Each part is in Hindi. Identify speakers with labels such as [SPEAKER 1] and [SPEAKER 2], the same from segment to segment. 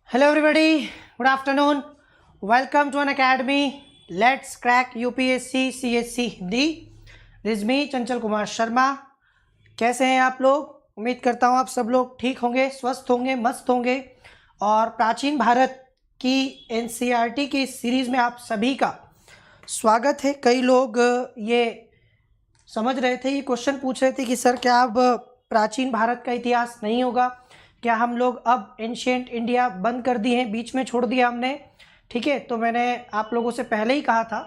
[SPEAKER 1] Hello everybody, good afternoon. Welcome to an academy. Let's crack UPSC CSC Hindi. This is me Chanchal Kumar Sharma. कैसे हैं आप लोग? उम्मीद करता हूँ आप सब लोग ठीक होंगे, स्वस्थ होंगे, मस्त होंगे. और प्राचीन भारत की NCERT की सीरीज़ में आप सभी का स्वागत है. कई लोग ये समझ रहे थे, ये क्वेश्चन पूछ रहे थे कि सर क्या अब प्राचीन भारत का इतिहास नहीं होगा, क्या हम लोग अब एंशिएंट इंडिया बंद कर दिए हैं, बीच में छोड़ दिया हमने. ठीक है, तो मैंने आप लोगों से पहले ही कहा था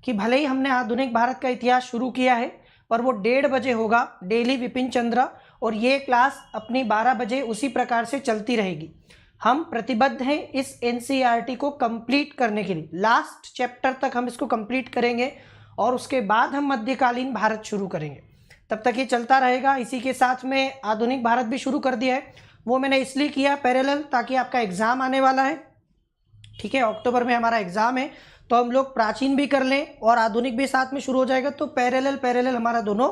[SPEAKER 1] कि भले ही हमने आधुनिक भारत का इतिहास शुरू किया है पर वो 1:30 बजे होगा डेली विपिन चंद्र, और ये क्लास अपनी 12 बजे उसी प्रकार से चलती रहेगी. हम प्रतिबद्ध हैं इस NCERT को कंप्लीट करने के लिए. लास्ट चैप्टर तक हम इसको कंप्लीट करेंगे और उसके बाद हम मध्यकालीन भारत शुरू करेंगे. तब तक ये चलता रहेगा. इसी के साथ में आधुनिक भारत भी शुरू कर दिया है. वो मैंने इसलिए किया पैरेलल, ताकि आपका एग्ज़ाम आने वाला है. ठीक है, अक्टूबर में हमारा एग्ज़ाम है, तो हम लोग प्राचीन भी कर लें और आधुनिक भी साथ में शुरू हो जाएगा, तो पैरेलल हमारा दोनों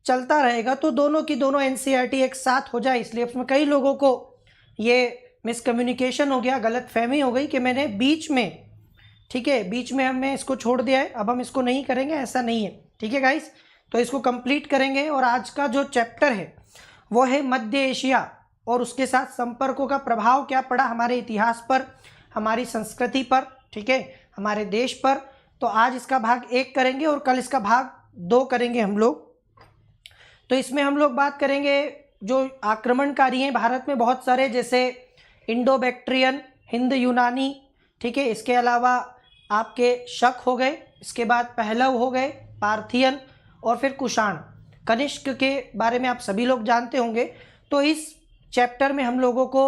[SPEAKER 1] चलता रहेगा. तो दोनों की दोनों NCERT एक साथ हो जाए, इसलिए उसमें कई लोगों को ये मिसकम्युनिकेशन हो गया, गलत फहमी हो गई कि मैंने बीच में, ठीक है, बीच में हमने इसको छोड़ दिया है, अब हम इसको नहीं करेंगे. ऐसा नहीं है. ठीक है गाइस, तो इसको कंप्लीट करेंगे. और आज का जो चैप्टर है वो है मध्य एशिया और उसके साथ संपर्कों का प्रभाव क्या पड़ा हमारे इतिहास पर, हमारी संस्कृति पर, ठीक है, हमारे देश पर. तो आज इसका भाग 1 करेंगे और कल इसका भाग 2 करेंगे हम लोग. तो इसमें हम लोग बात करेंगे जो आक्रमणकारी हैं भारत में बहुत सारे, जैसे इंडो बैक्ट्रियन, हिंद यूनानी, ठीक है, इसके अलावा आपके शक हो गए, इसके बाद पहलव हो गए, पार्थियन, और फिर कुषाण, कनिष्क के बारे में आप सभी लोग जानते होंगे. तो इस चैप्टर में हम लोगों को,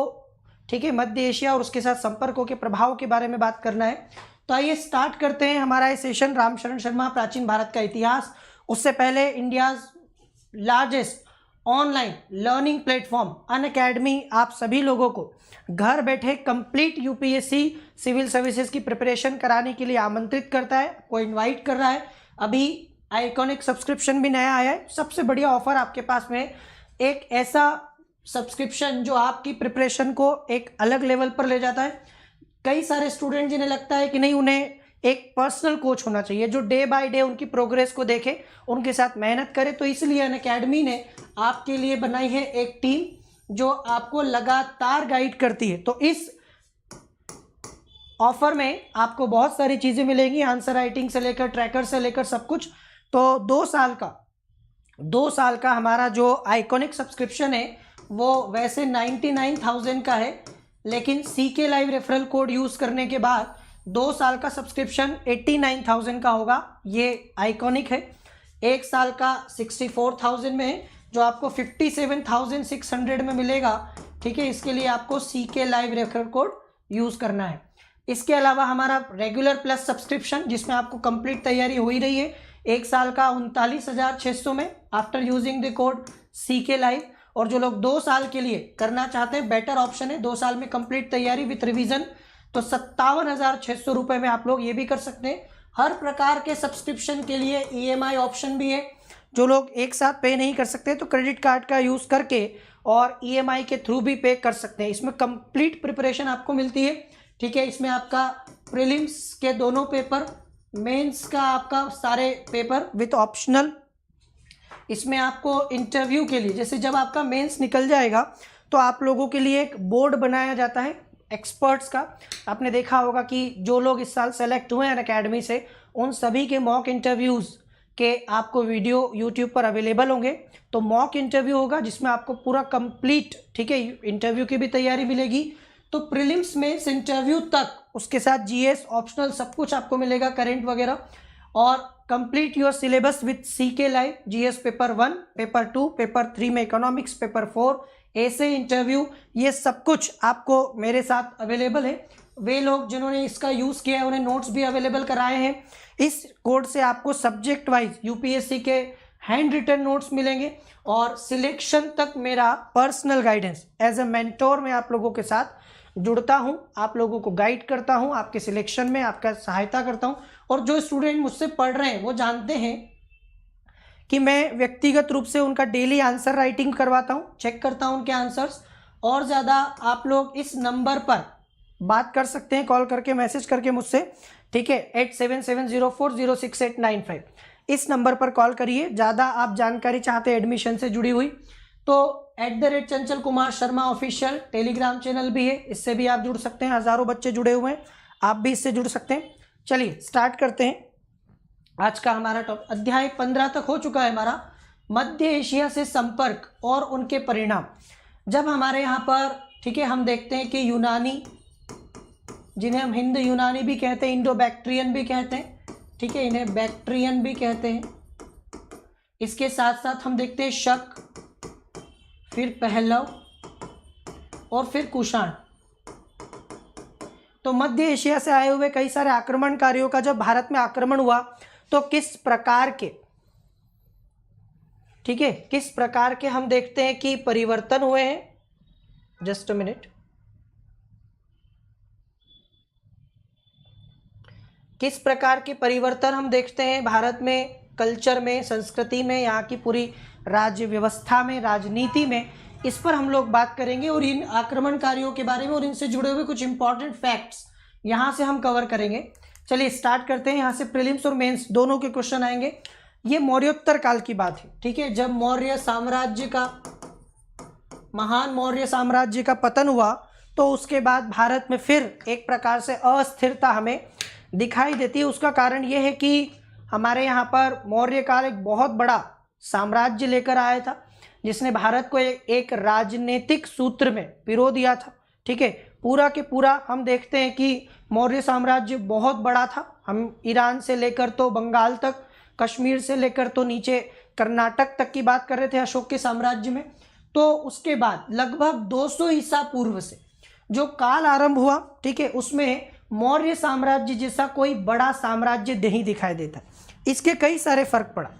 [SPEAKER 1] ठीक है, मध्य एशिया और उसके साथ संपर्कों के प्रभाव के बारे में बात करना है. तो आइए स्टार्ट करते हैं हमारा ये सेशन. रामशरण शर्मा, प्राचीन भारत का इतिहास. उससे पहले India's largest online learning platform Unacademy आप सभी लोगों को घर बैठे कंप्लीट UPSC सिविल सर्विसेज की प्रिपरेशन कराने के लिए आमंत्रित करता है, को इनवाइट कर रहा है. अभी आइकॉनिक सब्सक्रिप्शन भी नया आया है. सबसे बढ़िया ऑफर आपके पास में, एक ऐसा सब्सक्रिप्शन जो आपकी प्रिपरेशन को एक अलग लेवल पर ले जाता है. कई सारे स्टूडेंट जिन्हें लगता है कि नहीं, उन्हें एक पर्सनल कोच होना चाहिए जो डे बाय डे उनकी प्रोग्रेस को देखे, उनके साथ मेहनत करे. तो इसलिए अनअकैडमी ने आपके लिए बनाई है एक टीम जो आपको लगातार गाइड करती है. तो इस ऑफर में आपको बहुत सारी चीज़ें मिलेंगी, आंसर राइटिंग से लेकर ट्रैकर से लेकर सब कुछ. तो 2 साल का हमारा जो आइकॉनिक सब्सक्रिप्शन है वो वैसे 99,000 का है, लेकिन CK live referral code use करने के बाद 2 साल का सब्सक्रिप्शन 89,000 का होगा. ये आइकॉनिक है. 1 साल का 64,000 में है, जो आपको 57,600 में मिलेगा. ठीक है, इसके लिए आपको CK live referral code use करना है. इसके अलावा हमारा रेगुलर प्लस सब्सक्रिप्शन, जिसमें आपको कंप्लीट तैयारी हो ही रही है, 1 साल का 39,600 में after using the code CK live. और जो लोग 2 साल के लिए करना चाहते हैं, बेटर ऑप्शन है 2 साल में कंप्लीट तैयारी विथ रिवीजन, तो 57,600 रुपये में आप लोग ये भी कर सकते हैं. हर प्रकार के सब्सक्रिप्शन के लिए EMI ऑप्शन भी है. जो लोग एक साथ पे नहीं कर सकते तो क्रेडिट कार्ड का यूज़ करके और EMI के थ्रू भी पे कर सकते हैं. इसमें कंप्लीट प्रिपरेशन आपको मिलती है. ठीक है, इसमें आपका प्रीलिम्स के दोनों पेपर, मेंस का आपका सारे पेपर विथ ऑप्शनल. इसमें आपको इंटरव्यू के लिए, जैसे जब आपका मेंस निकल जाएगा तो आप लोगों के लिए एक बोर्ड बनाया जाता है एक्सपर्ट्स का. आपने देखा होगा कि जो लोग इस साल सेलेक्ट हुए हैं अनअकैडमी से, उन सभी के मॉक इंटरव्यूज़ के आपको वीडियो यूट्यूब पर अवेलेबल होंगे. तो मॉक इंटरव्यू होगा जिसमें आपको पूरा कंप्लीट, ठीक है, इंटरव्यू की भी तैयारी मिलेगी. तो प्रीलिम्स में इंटरव्यू तक, उसके साथ GS ऑप्शनल सब कुछ आपको मिलेगा, करेंट वगैरह. और complete your syllabus with CK live, GS paper 1, paper 2, paper 3 में इकोनॉमिक्स, पेपर 4 ऐसे इंटरव्यू, ये सब कुछ आपको मेरे साथ अवेलेबल है. वे लोग जिन्होंने इसका यूज़ किया है उन्हें नोट्स भी अवेलेबल कराए हैं. इस कोड से आपको सब्जेक्ट वाइज UPSC के हैंड रिटन नोट्स मिलेंगे और सिलेक्शन तक मेरा personal guidance as a mentor मैं आप लोगों के साथ जुड़ता हूं, आप लोगों को गाइड करता हूं, आपके सिलेक्शन में आपका सहायता करता हूं. और जो स्टूडेंट मुझसे पढ़ रहे हैं वो जानते हैं कि मैं व्यक्तिगत रूप से उनका डेली आंसर राइटिंग करवाता हूं, चेक करता हूं उनके आंसर्स. और ज़्यादा आप लोग इस नंबर पर बात कर सकते हैं कॉल करके, मैसेज करके मुझसे, ठीक है। 8770406895 इस नंबर पर कॉल करिए। ज़्यादा आप जानकारी चाहते हैं एडमिशन से जुड़ी हुई तो @Chanchal Kumar Sharma official Telegram channel भी है, इससे भी आप जुड़ सकते हैं। हज़ारों बच्चे जुड़े हुए हैं, आप भी इससे जुड़ सकते हैं। चलिए स्टार्ट करते हैं आज का हमारा टॉपिक। अध्याय 15 तक हो चुका है हमारा, मध्य एशिया से संपर्क और उनके परिणाम। जब हमारे यहाँ पर, ठीक है, हम देखते हैं कि यूनानी, जिन्हें हम हिंद यूनानी भी कहते हैं, इंडो बैक्ट्रियन भी कहते हैं, ठीक है, इन्हें बैक्ट्रियन भी कहते हैं। इसके साथ साथ हम देखते हैं शक, फिर पहलव और फिर कुषाण। तो मध्य एशिया से आए हुए कई सारे आक्रमणकारियों का जब भारत में आक्रमण हुआ तो किस प्रकार के, ठीक है, किस प्रकार के हम देखते हैं कि परिवर्तन हुए हैं। Just a minute. किस प्रकार के परिवर्तन हम देखते हैं भारत में, कल्चर में, संस्कृति में, यहाँ की पूरी राज्य व्यवस्था में, राजनीति में, इस पर हम लोग बात करेंगे और इन आक्रमणकारियों के बारे में और इनसे जुड़े हुए कुछ इंपॉर्टेंट फैक्ट्स यहाँ से हम कवर करेंगे। चलिए स्टार्ट करते हैं। यहाँ से प्रीलिम्स और मेंस दोनों के क्वेश्चन आएंगे। ये मौर्योत्तर काल की बात है, ठीक है, जब मौर्य साम्राज्य का, महान मौर्य साम्राज्य का पतन हुआ तो उसके बाद भारत में फिर एक प्रकार से अस्थिरता हमें दिखाई देती है। उसका कारण यह है कि हमारे यहाँ पर मौर्य काल एक बहुत बड़ा साम्राज्य लेकर आया था, जिसने भारत को एक राजनीतिक सूत्र में पिरो दिया था, ठीक है। पूरा के पूरा हम देखते हैं कि मौर्य साम्राज्य बहुत बड़ा था। हम ईरान से लेकर तो बंगाल तक, कश्मीर से लेकर तो नीचे कर्नाटक तक की बात कर रहे थे अशोक के साम्राज्य में। तो उसके बाद लगभग 200 ईसा पूर्व से जो काल आरंभ हुआ, ठीक है, उसमें मौर्य साम्राज्य जैसा कोई बड़ा साम्राज्य नहीं दिखाई देता। इसके कई सारे फर्क पड़ा,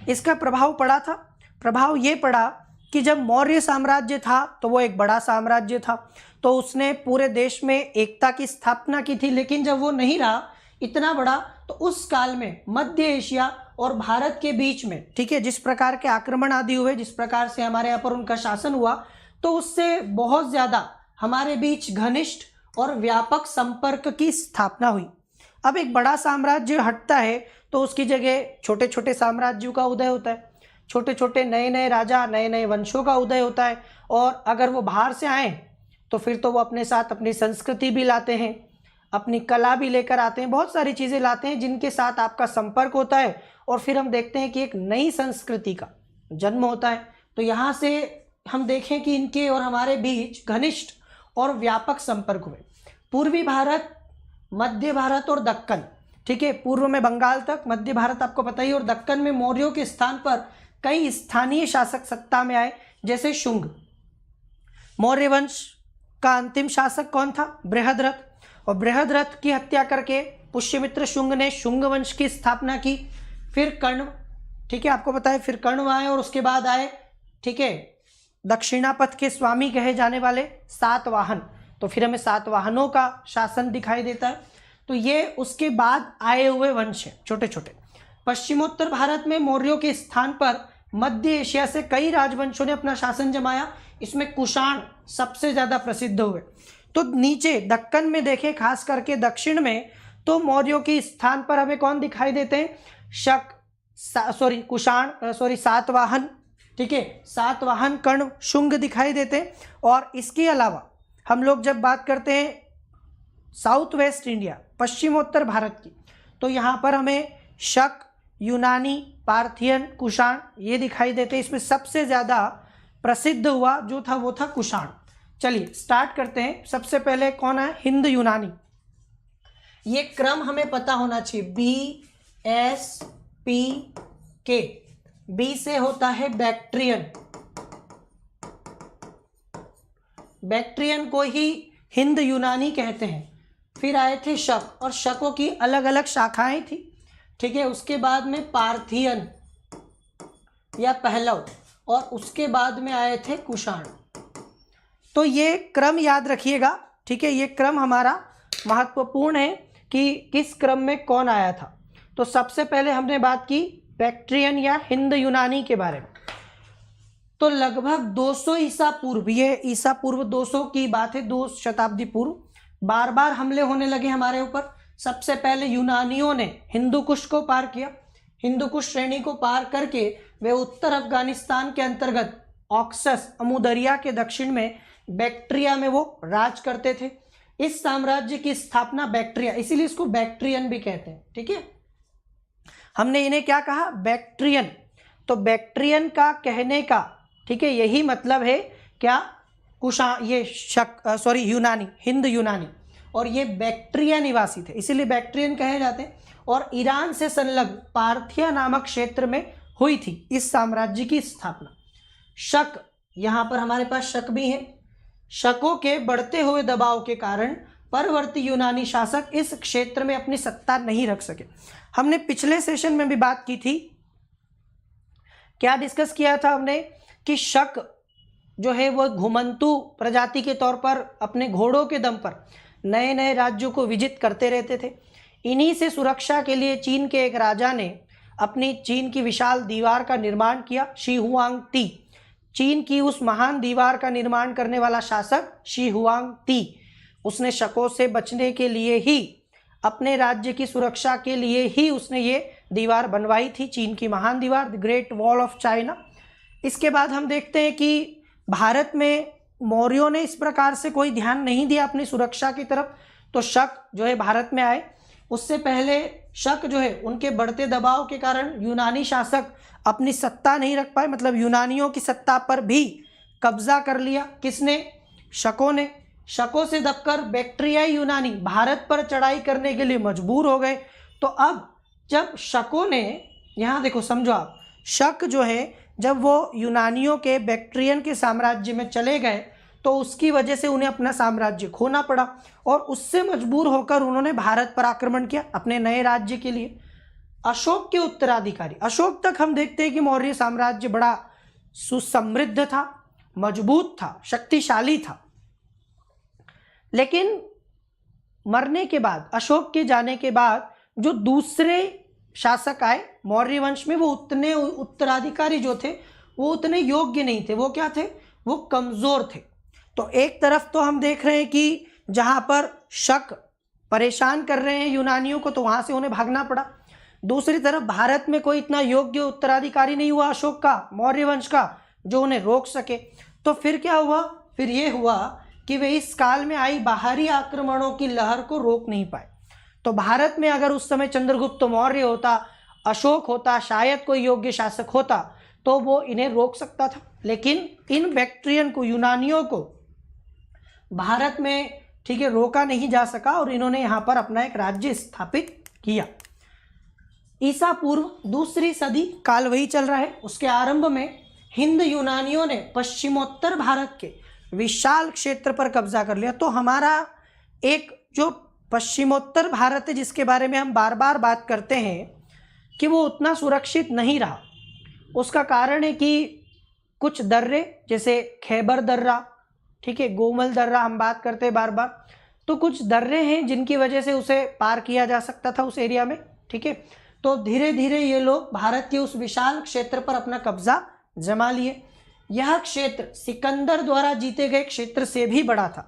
[SPEAKER 1] इसका प्रभाव पड़ा था। प्रभाव ये पड़ा कि जब मौर्य साम्राज्य था तो वो एक बड़ा साम्राज्य था, तो उसने पूरे देश में एकता की स्थापना की थी। लेकिन जब वो नहीं रहा इतना बड़ा, तो उस काल में मध्य एशिया और भारत के बीच में, ठीक है, जिस प्रकार के आक्रमण आदि हुए, जिस प्रकार से हमारे यहाँ पर उनका शासन हुआ, तो उससे बहुत ज़्यादा हमारे बीच घनिष्ठ और व्यापक संपर्क की स्थापना हुई। अब एक बड़ा साम्राज्य हटता है तो उसकी जगह छोटे छोटे साम्राज्यों का उदय होता है, छोटे छोटे नए नए राजा, नए नए वंशों का उदय होता है। और अगर वो बाहर से आए तो फिर तो वो अपने साथ अपनी संस्कृति भी लाते हैं, अपनी कला भी लेकर आते हैं, बहुत सारी चीज़ें लाते हैं जिनके साथ आपका संपर्क होता है। और फिर हम देखते हैं कि एक नई संस्कृति का जन्म होता है। तो यहाँ से हम देखें कि इनके और हमारे बीच घनिष्ठ और व्यापक संपर्क हुए। पूर्वी भारत, मध्य भारत और दक्कन, ठीक है, पूर्व में बंगाल तक, मध्य भारत आपको पता ही, और दक्कन में मौर्यों के स्थान पर कई स्थानीय शासक सत्ता में आए, जैसे शुंग। मौर्य वंश का अंतिम शासक कौन था? बृहद्रथ। और बृहद्रथ की हत्या करके पुष्यमित्र शुंग ने शुंग वंश की स्थापना की। फिर कर्ण, ठीक है, आपको पता है, फिर कर्ण आए और उसके बाद आए, ठीक है, दक्षिणापथ के स्वामी कहे जाने वाले सातवाहन। तो फिर हमें सातवाहनों का शासन दिखाई देता है। तो ये उसके बाद आए हुए वंश हैं छोटे छोटे। पश्चिमोत्तर भारत में मौर्यों के स्थान पर मध्य एशिया से कई राजवंशों ने अपना शासन जमाया। इसमें कुषाण सबसे ज़्यादा प्रसिद्ध हुए। तो नीचे दक्कन में देखें, खास करके दक्षिण में, तो मौर्यों के स्थान पर हमें कौन दिखाई देते हैं? सातवाहन, ठीक है, सातवाहन, कर्ण, शुंग दिखाई देते हैं। और इसके अलावा हम लोग जब बात करते हैं साउथ वेस्ट इंडिया, पश्चिमोत्तर भारत की, तो यहाँ पर हमें शक, यूनानी, पार्थियन, कुषाण ये दिखाई देते हैं। इसमें सबसे ज़्यादा प्रसिद्ध हुआ जो था वो था कुषाण। चलिए स्टार्ट करते हैं। सबसे पहले कौन है? हिंद यूनानी। ये क्रम हमें पता होना चाहिए, BSPK। बी से होता है बैक्ट्रियन, बैक्ट्रियन को ही हिंद यूनानी कहते हैं। फिर आए थे शक, और शकों की अलग अलग शाखाएं थी, ठीक है। उसके बाद में पार्थियन या पहलव, और उसके बाद में आए थे कुषाण। तो ये क्रम याद रखिएगा, ठीक है, ये क्रम हमारा महत्वपूर्ण है कि किस क्रम में कौन आया था। तो सबसे पहले हमने बात की बैक्ट्रियन या हिंद यूनानी के बारे में। तो लगभग 200 ईसा पूर्व, ये ईसा पूर्व 200 की बात है, 2 शताब्दी पूर्व बार बार हमले होने लगे हमारे ऊपर। सबसे पहले यूनानियों ने हिंदू कुश को पार किया, हिंदू कुश श्रेणी को पार करके वे उत्तर अफगानिस्तान के अंतर्गत ऑक्सस अमुदरिया के दक्षिण में बैक्ट्रिया में वो राज करते थे। इस साम्राज्य की स्थापना बैक्ट्रिया, इसीलिए इसको बैक्ट्रियन भी कहते हैं, ठीक है। हमने इन्हें क्या कहा, बैक्ट्रियन। तो बैक्ट्रियन का कहने का, ठीक है, यही मतलब है क्या, कुशा, ये यूनानी, हिंद यूनानी, और ये बैक्ट्रिया निवासी थे, इसीलिए बैक्ट्रियन कहे जाते हैं। और ईरान से संलग्न पार्थिया नामक क्षेत्र में हुई थी इस साम्राज्य की स्थापना। शक, यहाँ पर हमारे पास शक भी है। शकों के बढ़ते हुए दबाव के कारण परवर्ती यूनानी शासक इस क्षेत्र में अपनी सत्ता नहीं रख सके। हमने पिछले सेशन में भी बात की थी, क्या डिस्कस किया था हमने, कि शक जो है वो घुमंतु प्रजाति के तौर पर अपने घोड़ों के दम पर नए नए राज्यों को विजित करते रहते थे। इन्हीं से सुरक्षा के लिए चीन के एक राजा ने अपनी चीन की विशाल दीवार का निर्माण किया, शी हुआंग ती। चीन की उस महान दीवार का निर्माण करने वाला शासक शी हुआंग ती, उसने शकों से बचने के लिए ही, अपने राज्य की सुरक्षा के लिए ही उसने ये दीवार बनवाई थी, चीन की महान दीवार, the great wall of China. इसके बाद हम देखते हैं कि भारत में मौर्यों ने इस प्रकार से कोई ध्यान नहीं दिया अपनी सुरक्षा की तरफ, तो शक जो है भारत में आए। उससे पहले शक जो है उनके बढ़ते दबाव के कारण यूनानी शासक अपनी सत्ता नहीं रख पाए, मतलब यूनानियों की सत्ता पर भी कब्जा कर लिया। किसने, शकों ने। शकों से दबकर बैक्ट्रियाई यूनानी भारत पर चढ़ाई करने के लिए मजबूर हो गए। तो अब जब शकों ने, यहाँ देखो समझो आप, शक जो है जब वो यूनानियों के बैक्ट्रियन के साम्राज्य में चले गए तो उसकी वजह से उन्हें अपना साम्राज्य खोना पड़ा, और उससे मजबूर होकर उन्होंने भारत पर आक्रमण किया अपने नए राज्य के लिए। अशोक के उत्तराधिकारी, अशोक तक हम देखते हैं कि मौर्य साम्राज्य बड़ा सुसमृद्ध था, मजबूत था, शक्तिशाली था। लेकिन मरने के बाद, अशोक के जाने के बाद जो दूसरे शासक आए मौर्य वंश में, वो उतने उत्तराधिकारी जो थे वो उतने योग्य नहीं थे। वो क्या थे, वो कमज़ोर थे। तो एक तरफ तो हम देख रहे हैं कि जहाँ पर शक परेशान कर रहे हैं यूनानियों को, तो वहाँ से उन्हें भागना पड़ा। दूसरी तरफ भारत में कोई इतना योग्य उत्तराधिकारी नहीं हुआ अशोक का, मौर्य वंश का, जो उन्हें रोक सके। तो फिर क्या हुआ, फिर ये हुआ कि वे इस काल में आई बाहरी आक्रमणों की लहर को रोक नहीं पाए। तो भारत में अगर उस समय चंद्रगुप्त मौर्य होता, अशोक होता, शायद कोई योग्य शासक होता, तो वो इन्हें रोक सकता था। लेकिन इन बैक्ट्रियन को, यूनानियों को भारत में, ठीक है, रोका नहीं जा सका, और इन्होंने यहाँ पर अपना एक राज्य स्थापित किया। ईसा पूर्व दूसरी सदी काल वही चल रहा है। उसके आरंभ में हिंद यूनानियों ने पश्चिमोत्तर भारत के विशाल क्षेत्र पर कब्जा कर लिया। तो हमारा एक जो पश्चिमोत्तर भारत है, जिसके बारे में हम बार बार बात करते हैं कि वो उतना सुरक्षित नहीं रहा, उसका कारण है कि कुछ दर्रे, जैसे खैबर दर्रा, ठीक है, गोमल दर्रा हम बात करते हैं बार बार, तो कुछ दर्रे हैं जिनकी वजह से उसे पार किया जा सकता था उस एरिया में, ठीक है। तो धीरे धीरे ये लोग भारत के उस विशाल क्षेत्र पर अपना कब्जा जमा लिए। यह क्षेत्र सिकंदर द्वारा जीते गए क्षेत्र से भी बड़ा था।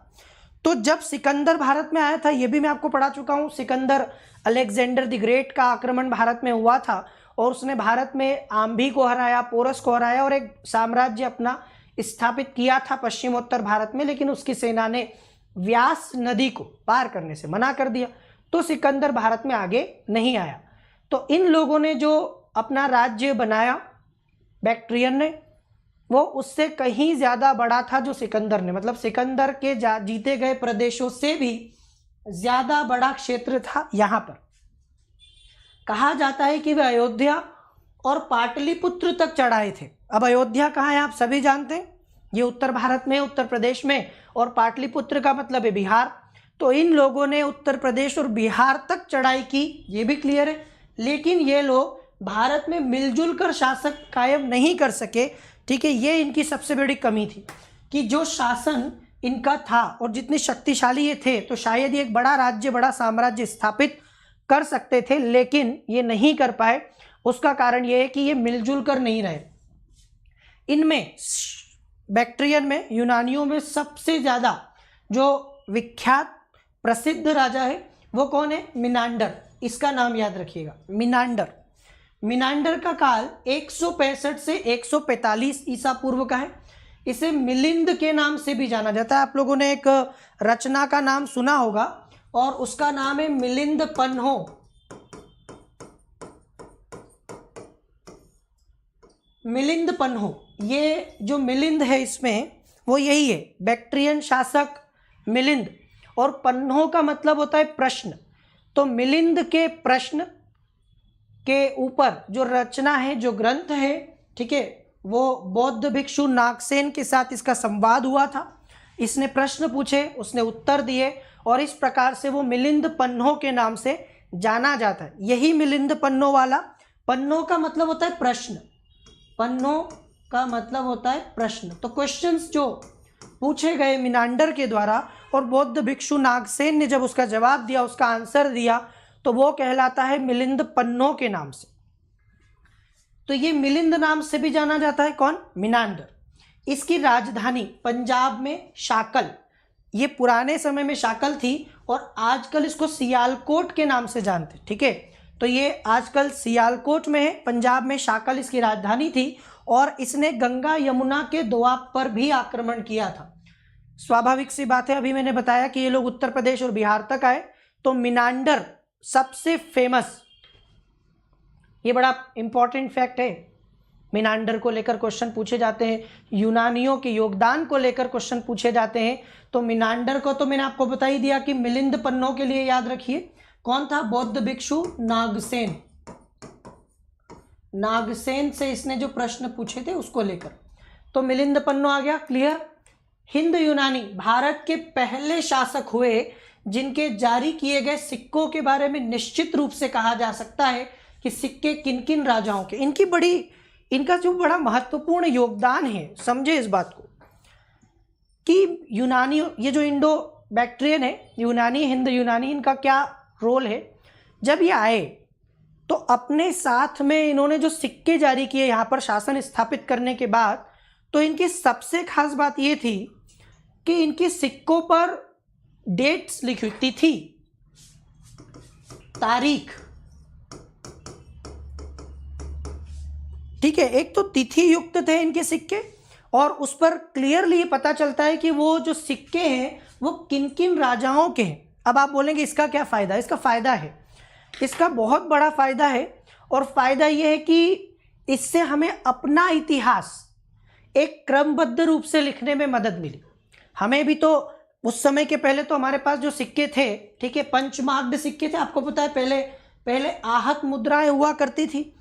[SPEAKER 1] तो जब सिकंदर भारत में आया था, ये भी मैं आपको पढ़ा चुका हूँ, सिकंदर अलेक्जेंडर द ग्रेट का आक्रमण भारत में हुआ था, और उसने भारत में आम्भी को हराया, पोरस को हराया, और एक साम्राज्य अपना स्थापित किया था पश्चिमोत्तर भारत में। लेकिन उसकी सेना ने व्यास नदी को पार करने से मना कर दिया, तो सिकंदर भारत में आगे नहीं आया। तो इन लोगों ने जो अपना राज्य बनाया बैक्ट्रियन ने, वो उससे कहीं ज़्यादा बड़ा था जो सिकंदर ने, मतलब सिकंदर के जीते गए प्रदेशों से भी ज़्यादा बड़ा क्षेत्र था। यहाँ पर कहा जाता है कि वे अयोध्या और पाटलिपुत्र तक चढ़ाए थे। अब अयोध्या कहाँ है आप सभी जानते हैं, ये उत्तर भारत में, उत्तर प्रदेश में, और पाटलिपुत्र का मतलब है बिहार। तो इन लोगों ने उत्तर प्रदेश और बिहार तक चढ़ाई की, ये भी क्लियर है। लेकिन ये लोग भारत में मिलजुल कर शासक कायम नहीं कर सके, ठीक है। ये इनकी सबसे बड़ी कमी थी कि जो शासन इनका था और जितने शक्तिशाली ये थे, तो शायद ये एक बड़ा राज्य, बड़ा साम्राज्य स्थापित कर सकते थे, लेकिन ये नहीं कर पाए। उसका कारण ये है कि ये मिलजुल कर नहीं रहे। इनमें बैक्ट्रियन में, यूनानियों में सबसे ज़्यादा जो विख्यात प्रसिद्ध राजा है वो कौन है? मिनांडर। इसका नाम याद रखिएगा, मिनांडर। मिनांडर का काल 165 से 145 ईसा पूर्व का है। इसे मिलिंद के नाम से भी जाना जाता है। आप लोगों ने एक रचना का नाम सुना होगा और उसका नाम है मिलिंद पन्हो। मिलिंद पन्हो, ये जो मिलिंद है इसमें वो यही है, बैक्ट्रियन शासक मिलिंद, और पन्हो का मतलब होता है प्रश्न। तो मिलिंद के प्रश्न के ऊपर जो रचना है, जो ग्रंथ है, ठीक है, वो बौद्ध भिक्षु नागसेन के साथ इसका संवाद हुआ था। इसने प्रश्न पूछे, उसने उत्तर दिए, और इस प्रकार से वो मिलिंद पन्हो के नाम से जाना जाता है। यही मिलिंद पन्हो वाला, पन्हो का मतलब होता है प्रश्न, पन्हो का मतलब होता है प्रश्न। तो क्वेश्चंस जो पूछे गए मिनांडर के द्वारा और बौद्ध भिक्षु नागसेन ने जब उसका जवाब दिया, उसका आंसर दिया, तो वो कहलाता है मिलिंद पन्हो के नाम से। तो ये मिलिंद नाम से भी जाना जाता है कौन? मिनांडर। इसकी राजधानी पंजाब में शाकल, ये पुराने समय में शाकल थी और आजकल इसको सियालकोट के नाम से जानते, ठीक है। तो ये आजकल सियालकोट में है, पंजाब में शाकल इसकी राजधानी थी, और इसने गंगा यमुना के दोआब पर भी आक्रमण किया था। स्वाभाविक सी बात है, अभी मैंने बताया कि ये लोग उत्तर प्रदेश और बिहार तक आए। तो मिनांडर सबसे फेमस, ये बड़ा इंपॉर्टेंट फैक्ट है, मिनांडर को लेकर क्वेश्चन पूछे जाते हैं, यूनानियों के योगदान को लेकर क्वेश्चन पूछे जाते हैं। तो मिनांडर को तो मैंने आपको बता ही दिया कि मिलिंद पन्हो के लिए याद रखिए कौन था? बौद्ध भिक्षु नागसेन। नागसेन से इसने जो प्रश्न पूछे थे उसको लेकर, तो मिलिंद पन्हो आ गया, क्लियर। हिंद यूनानी भारत के पहले शासक हुए जिनके जारी किए गए सिक्कों के बारे में निश्चित रूप से कहा जा सकता है कि सिक्के किन किन राजाओं के, इनका जो बड़ा महत्वपूर्ण योगदान है, समझे इस बात को कि यूनानी, ये जो इंडो बैक्ट्रियन है, यूनानी, हिंद यूनानी, इनका क्या रोल है। जब ये आए तो अपने साथ में इन्होंने जो सिक्के जारी किए यहाँ पर शासन स्थापित करने के बाद, तो इनकी सबसे खास बात ये थी कि इनके सिक्कों पर डेट्स लिखी हुई, तिथि, तारीख, ठीक है। एक तो तिथि युक्त थे इनके सिक्के, और उस पर क्लियरली पता चलता है कि वो जो सिक्के हैं वो किन किन राजाओं के हैं। अब आप बोलेंगे इसका क्या फ़ायदा? इसका फ़ायदा है, इसका बहुत बड़ा फ़ायदा है, और फ़ायदा ये है कि इससे हमें अपना इतिहास एक क्रमबद्ध रूप से लिखने में मदद मिली। हमें भी तो उस समय के पहले तो हमारे पास जो सिक्के थे, ठीक है, पंचमाग्ध सिक्के थे, आपको पता है, पहले आहत मुद्राएं हुआ करती थी।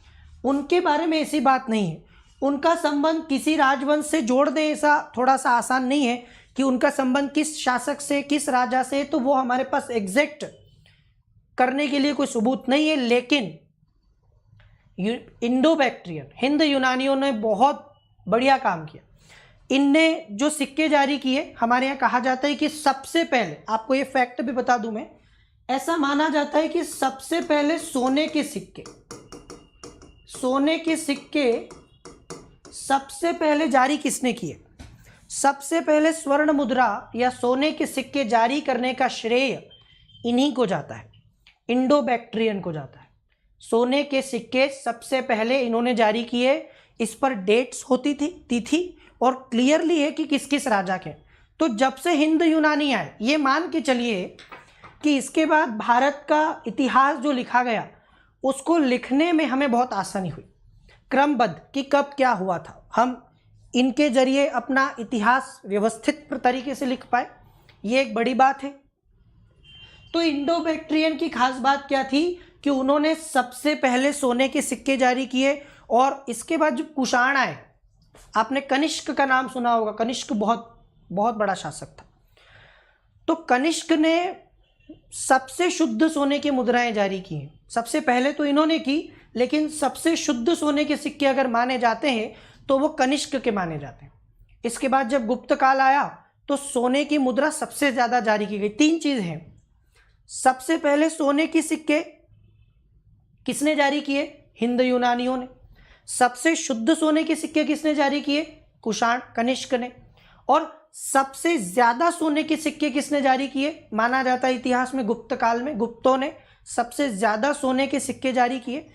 [SPEAKER 1] उनके बारे में ऐसी बात नहीं है, उनका संबंध किसी राजवंश से जोड़ दें ऐसा थोड़ा सा आसान नहीं है कि उनका संबंध किस शासक से, किस राजा से, तो वो हमारे पास एग्जैक्ट करने के लिए कोई सबूत नहीं है। लेकिन इंडो बैक्ट्रियन, हिंद यूनानियों ने बहुत बढ़िया काम किया। इनने जो सिक्के जारी किए, हमारे यहाँ कहा जाता है कि सबसे पहले, आपको ये फैक्ट भी बता दूं मैं, ऐसा माना जाता है कि सबसे पहले सोने के सिक्के सबसे पहले जारी किसने किए? सबसे पहले स्वर्ण मुद्रा या सोने के सिक्के जारी करने का श्रेय इन्हीं को जाता है, इंडो बैक्ट्रियन को जाता है। सोने के सिक्के सबसे पहले इन्होंने जारी किए, इस पर डेट्स होती थी, तिथि, और क्लियरली है कि किस किस राजा के। तो जब से हिंद यूनानी आए, ये मान के चलिए कि इसके बाद भारत का इतिहास जो लिखा गया उसको लिखने में हमें बहुत आसानी हुई, क्रमबद्ध कि कब क्या हुआ था। हम इनके जरिए अपना इतिहास व्यवस्थित तरीके से लिख पाए, ये एक बड़ी बात है। तो इंडो बैक्ट्रियन की खास बात क्या थी कि उन्होंने सबसे पहले सोने के सिक्के जारी किए, और इसके बाद जो कुषाण आए, आपने कनिष्क का नाम सुना होगा, कनिष्क बहुत बहुत बड़ा शासक था। तो कनिष्क ने सबसे शुद्ध सोने की मुद्राएं जारी की हैं, सबसे पहले तो इन्होंने की, लेकिन सबसे शुद्ध सोने के सिक्के अगर माने जाते हैं तो वो कनिष्क के माने जाते हैं। इसके बाद जब गुप्त काल आया तो सोने की मुद्रा सबसे ज़्यादा जारी की गई। तीन चीज़ हैं, सबसे पहले सोने के सिक्के किसने जारी किए? हिंद यूनानियों ने। सबसे शुद्ध सोने के सिक्के किसने जारी किए? कुषाण कनिष्क ने। और सबसे ज्यादा सोने के सिक्के किसने जारी किए? माना जाता है इतिहास में गुप्त काल में गुप्तों ने सबसे ज्यादा सोने के सिक्के जारी किए।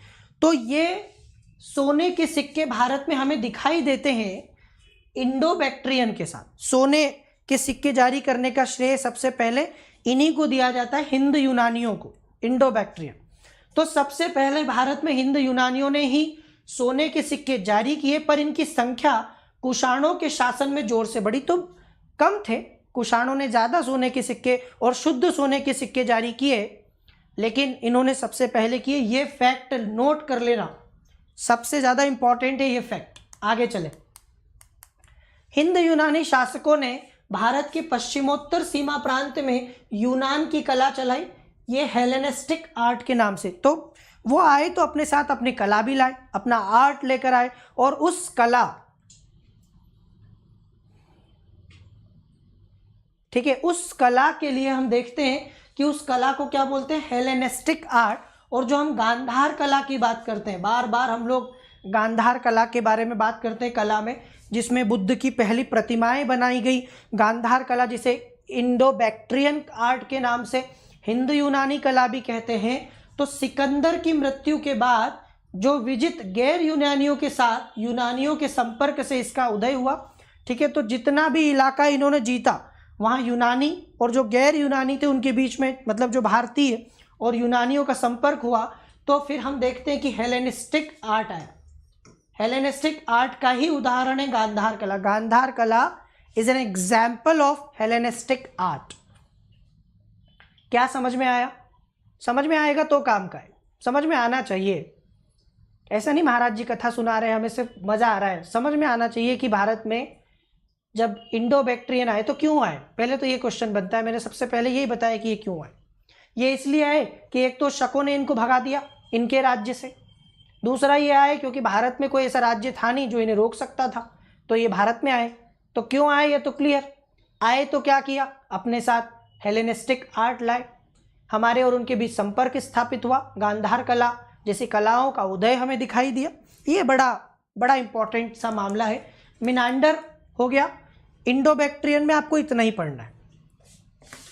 [SPEAKER 1] तो ये सोने के सिक्के भारत में हमें दिखाई देते हैं इंडो बैक्ट्रियन के साथ। सोने के सिक्के जारी करने का श्रेय सबसे पहले इन्हीं को दिया जाता है, हिंद यूनानियों को, इंडो बैक्ट्रियन। तो सबसे पहले भारत में हिंद यूनानियों ने ही सोने के सिक्के जारी किए, पर इनकी संख्या कुषाणों के शासन में जोर से बढ़ी तो कम थे। कुषाणों ने ज्यादा सोने के सिक्के और शुद्ध सोने के सिक्के जारी किए, लेकिन इन्होंने सबसे पहले किए। ये फैक्ट नोट कर लेना, सबसे ज्यादा इंपॉर्टेंट है ये फैक्ट। आगे चले। हिंद यूनानी शासकों ने भारत के पश्चिमोत्तर सीमा प्रांत में यूनान की कला चलाई, ये हेलेनिस्टिक आर्ट के नाम से। तो वो आए तो अपने साथ अपनी कला भी लाए, अपना आर्ट लेकर आए, और उस कला, ठीक है, उस कला के लिए हम देखते हैं कि उस कला को क्या बोलते हैं? Hellenistic art. और जो हम गांधार कला की बात करते हैं, बार बार हम लोग गांधार कला के बारे में बात करते हैं, कला में जिसमें बुद्ध की पहली प्रतिमाएं बनाई गई, गांधार कला जिसे इंडो बैक्ट्रियन आर्ट के नाम से हिंद यूनानी कला भी कहते हैं। तो सिकंदर की मृत्यु के बाद जो विजित गैर यूनानियों के साथ यूनानियों के संपर्क से इसका उदय हुआ, ठीक है। तो जितना भी इलाका इन्होंने जीता वहाँ यूनानी और जो गैर यूनानी थे उनके बीच में, मतलब जो भारतीय और यूनानियों का संपर्क हुआ, तो फिर हम देखते हैं कि हेलेनिस्टिक आर्ट आया। हेलेनिस्टिक आर्ट का ही उदाहरण है गांधार कला। गांधार कला is an example of Hellenistic art. क्या समझ में आया? समझ में आएगा तो काम का है, समझ में आना चाहिए। ऐसा नहीं महाराज जी कथा सुना रहे हैं हमें सिर्फ मजा आ रहा है, समझ में आना चाहिए कि भारत में जब इंडो बैक्ट्रियन आए तो क्यों आए। पहले तो ये क्वेश्चन बनता है, मैंने सबसे पहले यही बताया कि ये क्यों आए। ये इसलिए आए कि एक तो शकों ने इनको भगा दिया इनके राज्य से, दूसरा ये आए क्योंकि भारत में कोई ऐसा राज्य था नहीं जो इन्हें रोक सकता था, तो ये भारत में आए। तो क्यों आए ये तो क्लियर। आए तो क्या किया? अपने साथ हेलेनिस्टिक आर्ट लाए, हमारे और उनके बीच संपर्क स्थापित हुआ, गांधार कला जैसी कलाओं का उदय हमें दिखाई दिया। ये बड़ा इंपॉर्टेंट सा मामला है। मिनांडर हो गया। इंडो बैक्ट्रियन में आपको इतना ही पढ़ना है।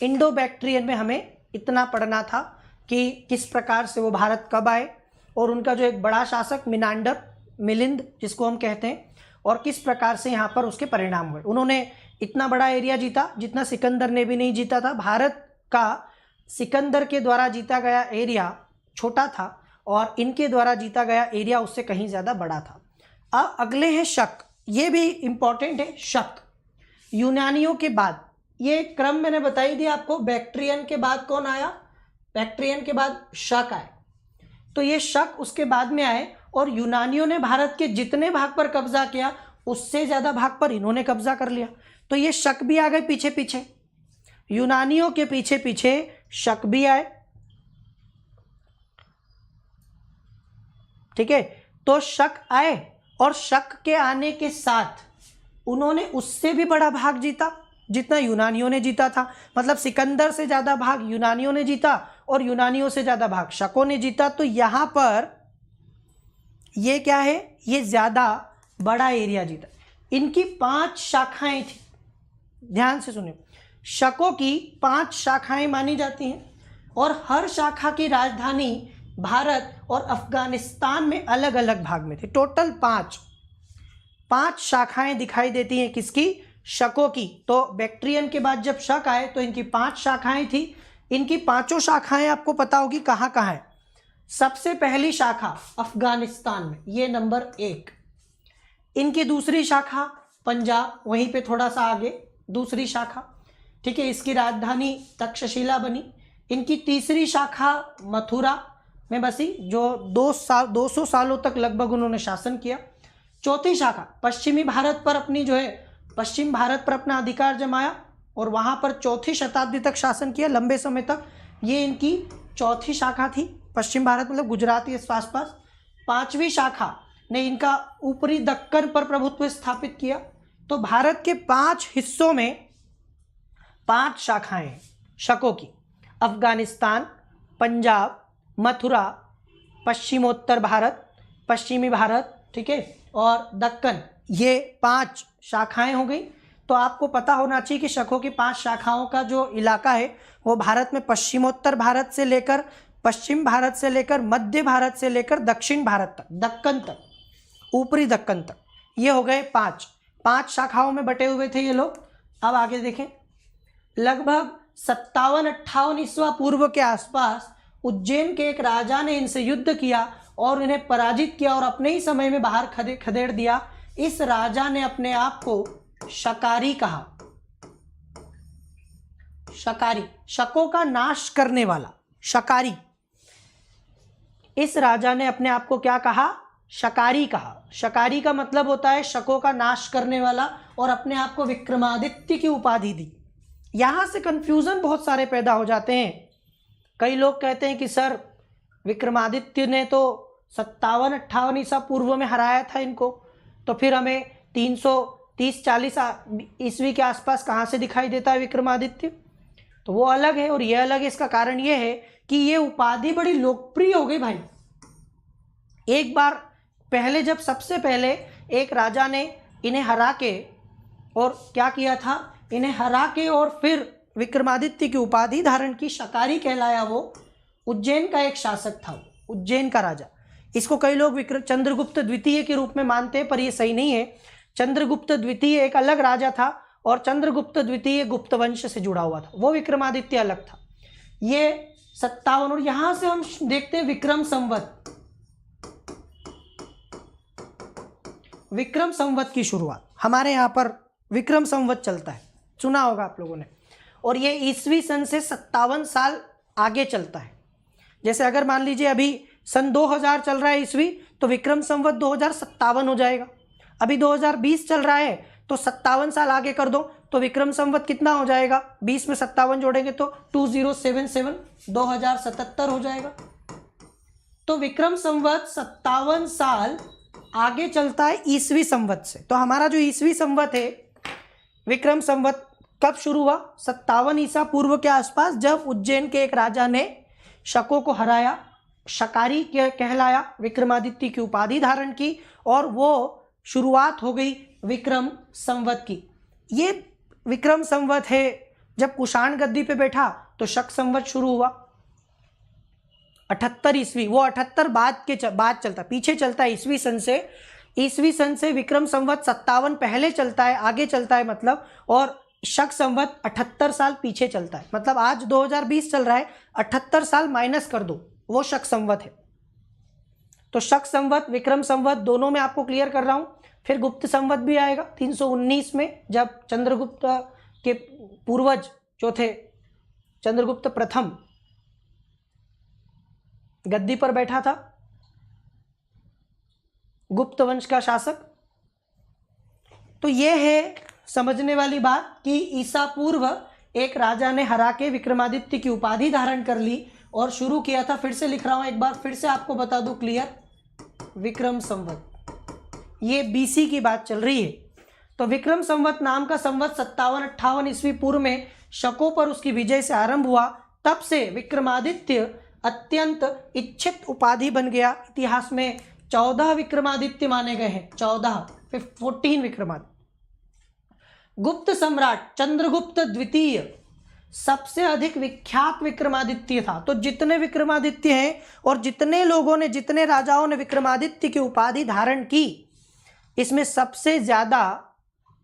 [SPEAKER 1] इंडो बैक्ट्रियन में हमें इतना पढ़ना था कि किस प्रकार से वो भारत कब आए, और उनका जो एक बड़ा शासक मिनांडर, मिलिंद जिसको हम कहते हैं, और किस प्रकार से यहाँ पर उसके परिणाम हुए। उन्होंने इतना बड़ा एरिया जीता जितना सिकंदर ने भी नहीं जीता था। भारत का सिकंदर के द्वारा जीता गया एरिया छोटा था और इनके द्वारा जीता गया एरिया उससे कहीं ज़्यादा बड़ा था। अब अगले हैं शक। ये भी इंपॉर्टेंट है। शक यूनानियों के बाद, ये क्रम मैंने बता ही दिया आपको। बैक्ट्रियन के बाद कौन आया? बैक्ट्रियन के बाद शक आए। तो ये शक उसके बाद में आए, और यूनानियों ने भारत के जितने भाग पर कब्जा किया उससे ज़्यादा भाग पर इन्होंने कब्जा कर लिया। तो ये शक भी आ गए पीछे पीछे, यूनानियों के पीछे पीछे शक भी आए, ठीक है। तो शक आए, और शक के आने के साथ उन्होंने उससे भी बड़ा भाग जीता जितना यूनानियों ने जीता था। मतलब सिकंदर से ज़्यादा भाग यूनानियों ने जीता और यूनानियों से ज़्यादा भाग शकों ने जीता। तो यहाँ पर ये क्या है? ये ज़्यादा बड़ा एरिया जीता। इनकी 5 शाखाएं थी, ध्यान से सुनिए। शकों की 5 शाखाएं मानी जाती हैं, और हर शाखा की राजधानी भारत और अफगानिस्तान में अलग अलग भाग में थी। टोटल 5 शाखाएं दिखाई देती हैं किसकी? शकों की। तो बैक्ट्रियन के बाद जब शक आए तो इनकी 5 शाखाएं थी। इनकी 5 शाखाएं आपको पता होगी कहाँ कहाँ है। सबसे पहली शाखा अफगानिस्तान में, ये नंबर 1। इनकी दूसरी शाखा पंजाब, वहीं पे थोड़ा सा आगे दूसरी शाखा, ठीक है। इसकी राजधानी तक्षशिला बनी। इनकी तीसरी शाखा मथुरा में बसी, जो 200 सालों तक लगभग उन्होंने शासन किया। चौथी शाखा पश्चिमी भारत पर अपनी जो है पश्चिम भारत पर अपना अधिकार जमाया, और वहाँ पर 4वीं शताब्दी तक शासन किया, लंबे समय तक। ये इनकी चौथी शाखा थी। पश्चिम भारत मतलब गुजरात के आसपास। 5वीं शाखा ने इनका ऊपरी दक्कन पर प्रभुत्व स्थापित किया। तो भारत के 5 हिस्सों में 5 शाखाएं शकों की। अफगानिस्तान, पंजाब, मथुरा, पश्चिमोत्तर भारत, पश्चिमी भारत, ठीक है, और दक्कन, ये 5 शाखाएं हो गई। तो आपको पता होना चाहिए कि शकों की 5 शाखाओं का जो इलाका है वो भारत में पश्चिमोत्तर भारत से लेकर, पश्चिम भारत से लेकर, मध्य भारत से लेकर दक्षिण भारत तक, दक्कन तक, ऊपरी दक्कन तक, ये हो गए 5 शाखाओं में बटे हुए थे ये लोग। अब आगे देखें, लगभग 57-58 ईस्वा पूर्व के आसपास उज्जैन के एक राजा ने इनसे युद्ध किया और इन्हें पराजित किया और अपने ही समय में बाहर खदेड़ दिया। इस राजा ने अपने आप को शकारी कहा। शकारी, शकों का नाश करने वाला, शकारी। इस राजा ने अपने आप को क्या कहा? शकारी कहा। शकारी का मतलब होता है शकों का नाश करने वाला, और अपने आप को विक्रमादित्य की उपाधि दी। यहां से कंफ्यूजन बहुत सारे पैदा हो जाते हैं। कई लोग कहते हैं कि सर विक्रमादित्य ने तो 57-58 ईसा पूर्व में हराया था इनको, तो फिर हमें 330-40 ईस्वी के आसपास कहाँ से दिखाई देता है विक्रमादित्य? तो वो अलग है और ये अलग है। इसका कारण ये है कि ये उपाधि बड़ी लोकप्रिय हो गई भाई। एक बार पहले, जब सबसे पहले एक राजा ने इन्हें हरा के और क्या किया था, इन्हें हरा के और फिर विक्रमादित्य की उपाधि धारण की, शकारी कहलाया वो। उज्जैन का एक शासक था, उज्जैन का राजा। इसको कई लोग चंद्रगुप्त द्वितीय के रूप में मानते हैं, पर ये सही नहीं है। चंद्रगुप्त द्वितीय एक अलग राजा था और चंद्रगुप्त द्वितीय गुप्त वंश से जुड़ा हुआ था, वो विक्रमादित्य अलग था। ये 57, और यहां से हम देखते हैं विक्रम संवत, विक्रम संवत की शुरुआत। हमारे यहाँ पर विक्रम संवत चलता है, सुना होगा आप लोगों ने, और ये ईस्वी सन से 57 साल आगे चलता है। जैसे अगर मान लीजिए अभी सन 2000 चल रहा है ईस्वी, तो विक्रम संवत 2057 हो जाएगा। अभी 2020 चल रहा है तो 57 साल आगे कर दो तो विक्रम संवत कितना हो जाएगा? 20 में 57 जोड़ेंगे तो 2077, 2077 हो जाएगा। तो विक्रम संवत 57 साल आगे चलता है ईस्वी संवत से। तो हमारा जो ईस्वी संवत है, विक्रम संवत कब शुरू हुआ? 57 ईसा पूर्व के आसपास, जब उज्जैन के एक राजा ने शकों को हराया, शकारी कहलाया, विक्रमादित्य की उपाधि धारण की, और वो शुरुआत हो गई विक्रम संवत की। ये विक्रम संवत है। जब कुषाण गद्दी पे बैठा तो शक संवत शुरू हुआ 78 ईस्वी, वो 78 बाद चलता, पीछे चलता है ईस्वी सन से। ईस्वी सन से विक्रम संवत 57 पहले चलता है, आगे चलता है मतलब, और शक संवत 78 साल पीछे चलता है। मतलब आज 2020 चल रहा है, 78 साल माइनस कर दो, वो शक संवत है। तो शक संवत, विक्रम संवत दोनों में आपको क्लियर कर रहा हूं। फिर गुप्त संवत भी आएगा 319 में, जब चंद्रगुप्त के पूर्वज जो थे, चंद्रगुप्त प्रथम गद्दी पर बैठा था, गुप्त वंश का शासक। तो यह है समझने वाली बात कि ईसा पूर्व एक राजा ने हरा के विक्रमादित्य की उपाधि धारण कर ली और शुरू किया था। फिर से लिख रहा हूं, एक बार फिर से आपको बता दूं क्लियर, विक्रम संवत, ये बीसी की बात चल रही है। तो विक्रम संवत नाम का संवत 57-58 ईस्वी पूर्व में शकों पर उसकी विजय से आरंभ हुआ। तब से विक्रमादित्य अत्यंत इच्छित उपाधि बन गया। इतिहास में 14 विक्रमादित्य माने गए हैं, 14 विक्रमादित्य। गुप्त सम्राट चंद्रगुप्त द्वितीय सबसे अधिक विख्यात विक्रमादित्य था। तो जितने विक्रमादित्य हैं और जितने लोगों ने, जितने राजाओं ने विक्रमादित्य की उपाधि धारण की, इसमें सबसे ज्यादा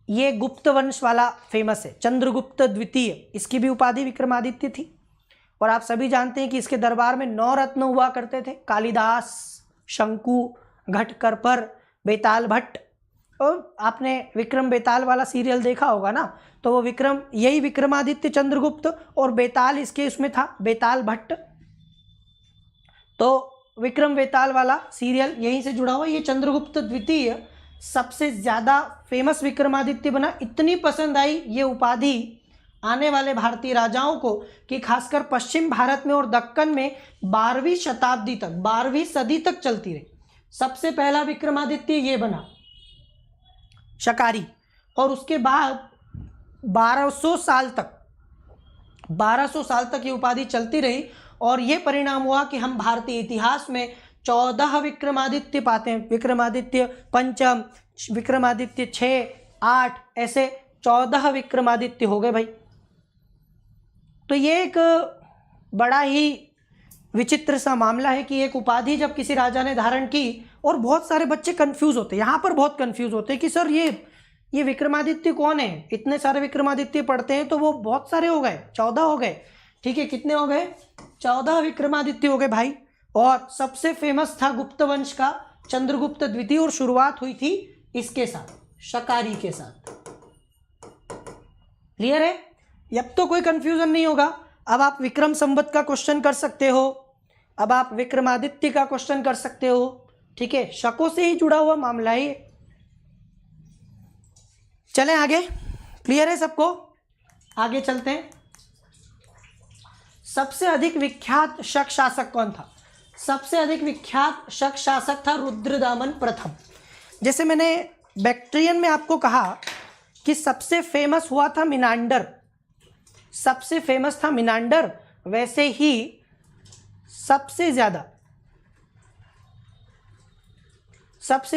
[SPEAKER 1] ये गुप्त वंश वाला फेमस है, चंद्रगुप्त द्वितीय। इसकी भी उपाधि विक्रमादित्य थी। और आप सभी जानते हैं कि इसके दरबार में 9 रत्न हुआ करते थे, कालिदास, शंकु, घटकरपर, बेताल भट्ट। और आपने विक्रम बेताल वाला सीरियल देखा होगा ना, तो वो विक्रम, यही विक्रमादित्य चंद्रगुप्त, और बेताल इसके उसमें था, बेताल भट्ट। तो विक्रम बेताल वाला सीरियल यहीं से जुड़ा हुआ। ये चंद्रगुप्त द्वितीय सबसे ज्यादा फेमस विक्रमादित्य बना। इतनी पसंद आई ये उपाधि आने वाले भारतीय राजाओं को कि खासकर पश्चिम भारत में और दक्कन में 12वीं शताब्दी तक, 12वीं सदी तक चलती रही। सबसे पहला विक्रमादित्य ये बना, शकारी, और उसके बाद 1200 साल तक ये उपाधि चलती रही। और ये परिणाम हुआ कि हम भारतीय इतिहास में 14 विक्रमादित्य पाते हैं, विक्रमादित्य पंचम, विक्रमादित्य 6, 8, ऐसे 14 विक्रमादित्य हो गए भाई। तो ये एक बड़ा ही विचित्र सा मामला है कि एक उपाधि जब किसी राजा ने धारण की, और बहुत सारे बच्चे कंफ्यूज होते हैं, यहाँ पर बहुत कंफ्यूज होते हैं कि सर ये विक्रमादित्य कौन है, इतने सारे विक्रमादित्य पढ़ते हैं तो वो बहुत सारे हो गए, 14 हो गए, ठीक है, कितने हो गए, 14 विक्रमादित्य हो गए भाई। और सबसे फेमस था गुप्त वंश का चंद्रगुप्त द्वितीय, और शुरुआत हुई थी इसके साथ, शकारी के साथ। क्लियर है? अब तो कोई कंफ्यूजन नहीं होगा। अब आप विक्रम संवत का क्वेश्चन कर सकते हो, अब आप विक्रमादित्य का क्वेश्चन कर सकते हो, ठीक है, शकों से ही जुड़ा हुआ मामला है ये। चलें आगे, क्लियर है सबको? आगे चलते हैं। सबसे अधिक विख्यात शक शासक कौन था? सबसे अधिक विख्यात शक शासक था रुद्रदामन प्रथम। जैसे मैंने बैक्ट्रियन में आपको कहा कि सबसे फेमस हुआ था मिनांडर, सबसे फेमस था मिनांडर, वैसे ही सबसे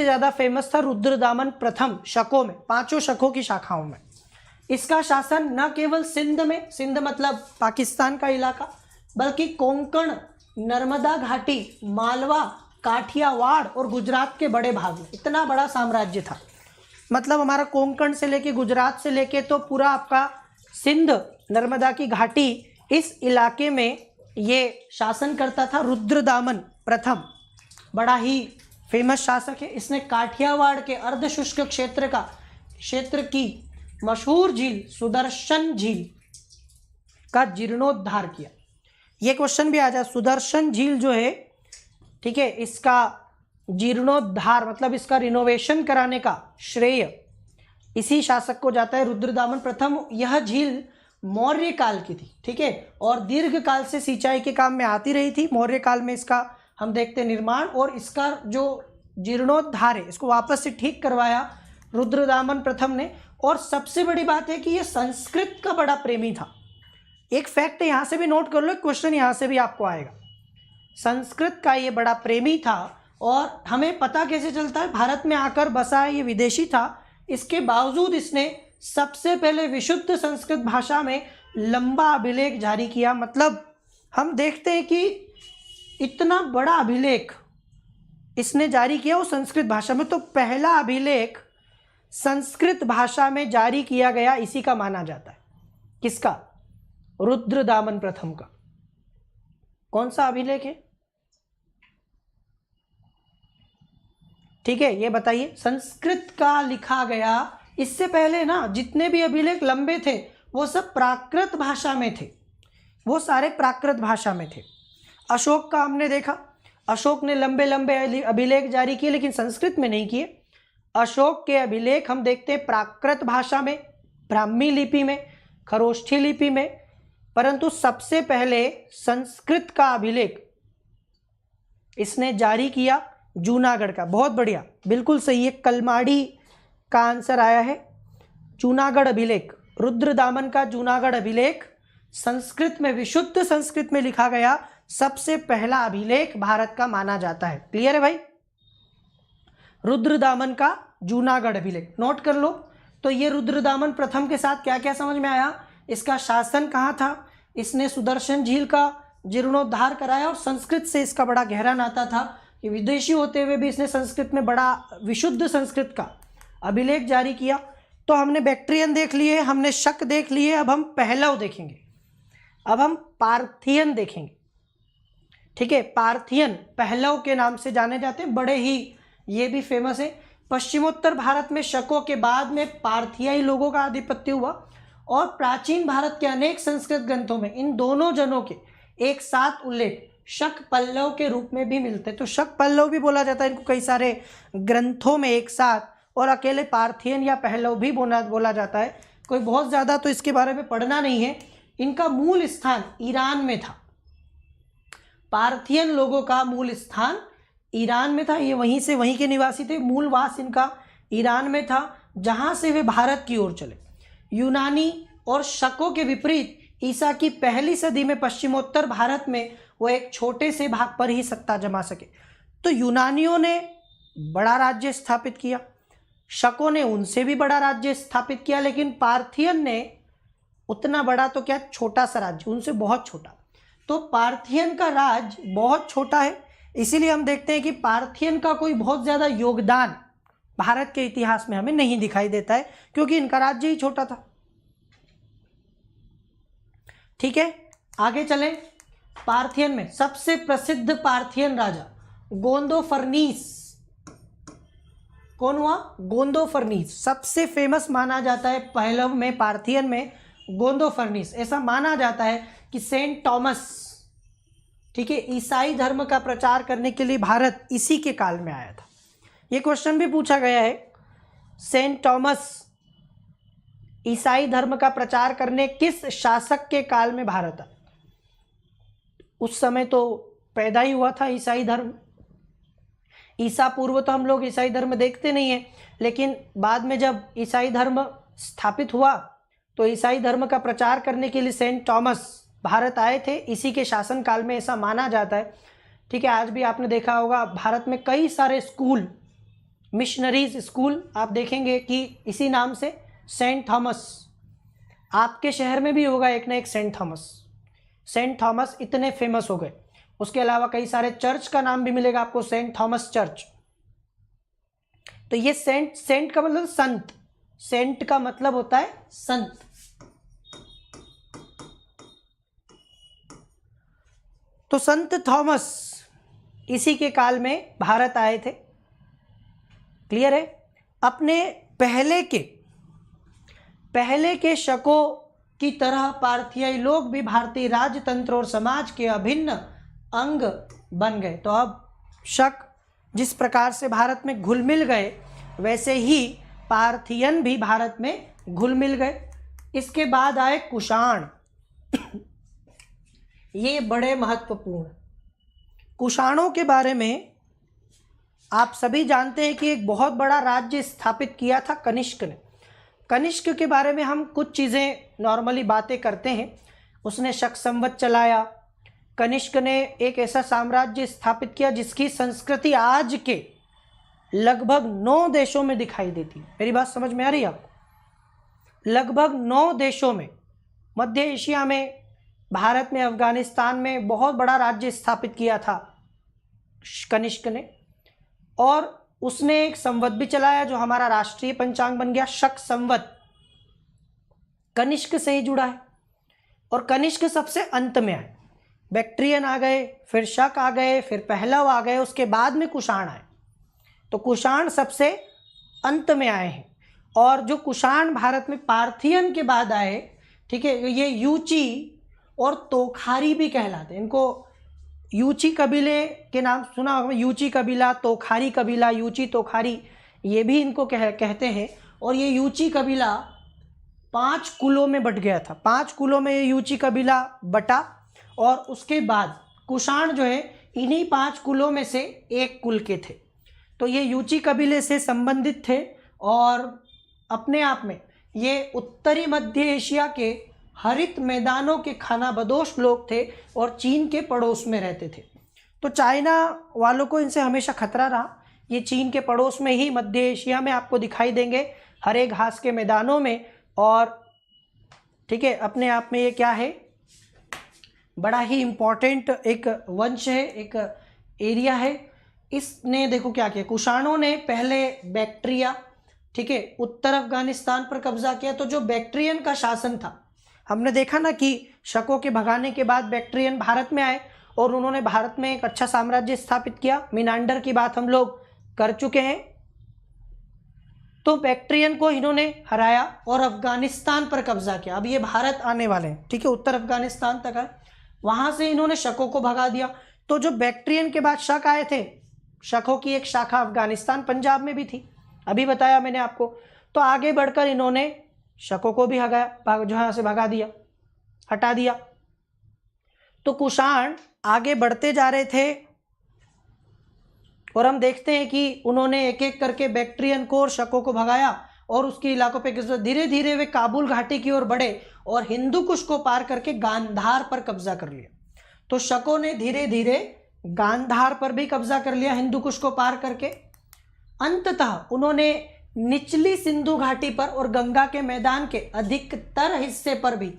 [SPEAKER 1] ज्यादा फेमस था रुद्रदामन प्रथम शकों में, 5 शकों की शाखाओं में। इसका शासन न केवल सिंध में, सिंध मतलब पाकिस्तान का इलाका, बल्कि कोंकण, नर्मदा घाटी, मालवा, काठियावाड़ और गुजरात के बड़े भाग में, इतना बड़ा साम्राज्य था। मतलब हमारा कोंकण से लेके गुजरात से लेके तो पूरा आपका सिंध, नर्मदा की घाटी, इस इलाके में ये शासन करता था रुद्रदामन प्रथम। बड़ा ही फेमस शासक है। इसने काठियावाड़ के अर्धशुष्क क्षेत्र की मशहूर झील सुदर्शन झील का जीर्णोद्धार किया। ये क्वेश्चन भी आ जाए, सुदर्शन झील जो है, ठीक है, इसका जीर्णोद्धार मतलब इसका रिनोवेशन कराने का श्रेय इसी शासक को जाता है, रुद्रदामन प्रथम। यह झील मौर्य काल की थी, ठीक है, और दीर्घ काल से सिंचाई के काम में आती रही थी। मौर्य काल में इसका हम देखते हैं निर्माण, और इसका जो जीर्णोद्धार है, इसको वापस से ठीक करवाया रुद्रदामन प्रथम ने। और सबसे बड़ी बात है कि यह संस्कृत का बड़ा प्रेमी था। एक फैक्ट है, यहाँ से भी नोट कर लो, क्वेश्चन यहाँ से भी आपको आएगा। संस्कृत का ये बड़ा प्रेमी था, और हमें पता कैसे चलता है, भारत में आकर बसा है, ये विदेशी था, इसके बावजूद इसने सबसे पहले विशुद्ध संस्कृत भाषा में लंबा अभिलेख जारी किया। मतलब हम देखते हैं कि इतना बड़ा अभिलेख इसने जारी किया वो संस्कृत भाषा में, तो पहला अभिलेख संस्कृत भाषा में जारी किया गया इसी का माना जाता है। किसका? रुद्रदामन प्रथम का। कौन सा अभिलेख है? ठीक है, ये बताइए। संस्कृत का लिखा गया। इससे पहले ना जितने भी अभिलेख लंबे थे वो सब प्राकृत भाषा में थे, वो सारे प्राकृत भाषा में थे। अशोक का हमने देखा, अशोक ने लंबे लंबे अभिलेख जारी किए, लेकिन संस्कृत में नहीं किए। अशोक के अभिलेख हम देखते हैं प्राकृत भाषा में, ब्राह्मी लिपि में, खरोष्ठी लिपि में, परंतु सबसे पहले संस्कृत का अभिलेख इसने जारी किया जूनागढ़ का। बहुत बढ़िया, बिल्कुल सही है, कलमाड़ी का आंसर आया है। जूनागढ़ अभिलेख, रुद्रदामन का जूनागढ़ अभिलेख संस्कृत में, विशुद्ध संस्कृत में लिखा गया सबसे पहला अभिलेख भारत का माना जाता है। क्लियर है भाई? रुद्रदामन का जूनागढ़ अभिलेख नोट कर लो। तो ये रुद्रदामन प्रथम के साथ क्या क्या समझ में आया? इसका शासन कहाँ था, इसने सुदर्शन झील का जीर्णोद्धार कराया, और संस्कृत से इसका बड़ा गहरा नाता था कि विदेशी होते हुए भी इसने संस्कृत में बड़ा विशुद्ध संस्कृत का अभिलेख जारी किया। तो हमने बैक्ट्रियन देख लिए, हमने शक देख लिए, अब हम पहलव देखेंगे, अब हम पार्थियन देखेंगे। ठीक है, पार्थियन पहलव के नाम से जाने जाते हैं, बड़े ही ये भी फेमस है। पश्चिमोत्तर भारत में शकों के बाद में पार्थियाई लोगों का आधिपत्य हुआ, और प्राचीन भारत के अनेक संस्कृत ग्रंथों में इन दोनों जनों के एक साथ उल्लेख शक पल्लव के रूप में भी मिलते हैं। तो शक पल्लव भी बोला जाता है इनको कई सारे ग्रंथों में एक साथ, और अकेले पार्थियन या पहलव भी बोला जाता है। कोई बहुत ज़्यादा तो इसके बारे में पढ़ना नहीं है। इनका मूल स्थान ईरान में था, पार्थियन लोगों का मूल स्थान ईरान में था। ये वहीं से, वहीं के निवासी थे, मूल वास इनका ईरान में था, जहाँ से वे भारत की ओर चले। यूनानी और शकों के विपरीत ईसा की पहली सदी में पश्चिमोत्तर भारत में वो एक छोटे से भाग पर ही सत्ता जमा सके। तो यूनानियों ने बड़ा राज्य स्थापित किया, शकों ने उनसे भी बड़ा राज्य स्थापित किया, लेकिन पार्थियन ने उतना बड़ा तो क्या, छोटा सा राज्य, उनसे बहुत छोटा। तो पार्थियन का राज्य बहुत छोटा है, इसीलिए हम देखते हैं कि पार्थियन का कोई बहुत ज़्यादा योगदान भारत के इतिहास में हमें नहीं दिखाई देता है, क्योंकि इनका राज्य ही छोटा था। ठीक है, आगे चलें। पार्थियन में सबसे प्रसिद्ध पार्थियन राजा गोंदोफर्नीस, कौन हुआ? गोंदोफर्नीस। सबसे फेमस माना जाता है पहलव में, पार्थियन में गोंदोफर्नीस। ऐसा माना जाता है कि सेंट थॉमस, ठीक है, ईसाई धर्म का प्रचार करने के लिए भारत इसी के काल में आया था। ये क्वेश्चन भी पूछा गया है, सेंट थॉमस ईसाई धर्म का प्रचार करने किस शासक के काल में भारत आया? उस समय तो पैदा ही हुआ था ईसाई धर्म। ईसा पूर्व तो हम लोग ईसाई धर्म देखते नहीं है, लेकिन बाद में जब ईसाई धर्म स्थापित हुआ तो ईसाई धर्म का प्रचार करने के लिए सेंट थॉमस भारत आए थे, इसी के शासन काल में ऐसा माना जाता है। ठीक है, आज भी आपने देखा होगा भारत में कई सारे स्कूल, मिशनरीज स्कूल आप देखेंगे कि इसी नाम से सेंट थॉमस। आपके शहर में भी होगा एक ना एक सेंट थॉमस। सेंट थॉमस इतने फेमस हो गए। उसके अलावा कई सारे चर्च का नाम भी मिलेगा आपको, सेंट थॉमस चर्च। तो ये सेंट का मतलब संत, सेंट का मतलब होता है संत। तो संत थॉमस इसी के काल में भारत आए थे। क्लियर है? अपने पहले के शकों की तरह पार्थियाई लोग भी भारतीय राजतंत्र और समाज के अभिन्न अंग बन गए। तो अब शक जिस प्रकार से भारत में घुल मिल गए, वैसे ही पार्थियन भी भारत में घुल मिल गए। इसके बाद आए कुषाण। ये बड़े महत्वपूर्ण। कुषाणों के बारे में आप सभी जानते हैं कि एक बहुत बड़ा राज्य स्थापित किया था कनिष्क ने। कनिष्क के बारे में हम कुछ चीज़ें नॉर्मली बातें करते हैं। उसने शक संवत चलाया। कनिष्क ने एक ऐसा साम्राज्य स्थापित किया जिसकी संस्कृति आज के लगभग 9 देशों में दिखाई देती है। मेरी बात समझ में आ रही है आपको? लगभग 9 देशों में, मध्य एशिया में, भारत में, अफगानिस्तान में बहुत बड़ा राज्य स्थापित किया था कनिष्क ने। और उसने एक संवत भी चलाया जो हमारा राष्ट्रीय पंचांग बन गया, शक संवत। कनिष्क से ही जुड़ा है। और कनिष्क सबसे अंत में आए। बैक्ट्रियन आ गए, फिर शक आ गए, फिर पहलव आ गए, उसके बाद में कुषाण आए। तो कुषाण सबसे अंत में आए हैं। और जो कुषाण भारत में पार्थियन के बाद आए, ठीक है, ये यूची और तोखारी भी कहलाते हैं। इनको यूची कबीले के नाम सुना होगा, यूची कबीला, तोखारी कबीला, यूची तोखारी, ये भी इनको कहते हैं। और ये यूची कबीला 5 कुलों में बट गया था। 5 कुलों में ये यूची कबीला बटा। और उसके बाद कुषाण जो है इन्हीं 5 कुलों में से एक कुल के थे। तो ये यूची कबीले से संबंधित थे और अपने आप में ये उत्तरी मध्य एशिया के हरित मैदानों के खानाबदोश लोग थे और चीन के पड़ोस में रहते थे। तो चाइना वालों को इनसे हमेशा खतरा रहा। ये चीन के पड़ोस में ही मध्य एशिया में आपको दिखाई देंगे, हरे घास के मैदानों में। और ठीक है, अपने आप में ये क्या है, बड़ा ही इम्पोर्टेंट एक वंश है, एक एरिया है। इसने देखो क्या किया, कुषाणों ने पहले बैक्ट्रिया, ठीक है, उत्तर अफगानिस्तान पर कब्जा किया। तो जो बैक्ट्रियन का शासन था, हमने देखा ना कि शकों के भगाने के बाद बैक्ट्रियन भारत में आए और उन्होंने भारत में एक अच्छा साम्राज्य स्थापित किया। मिनांडर की बात हम लोग कर चुके हैं। तो बैक्ट्रियन को इन्होंने हराया और अफगानिस्तान पर कब्जा किया। अब ये भारत आने वाले हैं, ठीक है, उत्तर अफगानिस्तान तक आए, वहां से इन्होंने शकों को भगा दिया। तो जो बैक्ट्रियन के बाद शक आए थे, शकों की एक शाखा अफगानिस्तान, पंजाब में भी थी, अभी बताया मैंने आपको। तो आगे बढ़कर इन्होंने शकों को भी जो यहाँ से भगा दिया, हटा दिया। तो कुषाण आगे बढ़ते जा रहे थे और हम देखते हैं कि उन्होंने एक एक करके बैक्ट्रियन को और शकों को भगाया और उसके इलाकों पे धीरे धीरे वे काबुल घाटी की ओर बढ़े और हिंदू कुश को पार करके गांधार पर कब्जा कर लिया। तो शकों ने धीरे धीरे गांधार पर भी कब्जा कर लिया हिंदू कुश को पार करके। अंततः उन्होंने निचली सिंधु घाटी पर और गंगा के मैदान के अधिकतर हिस्से पर भी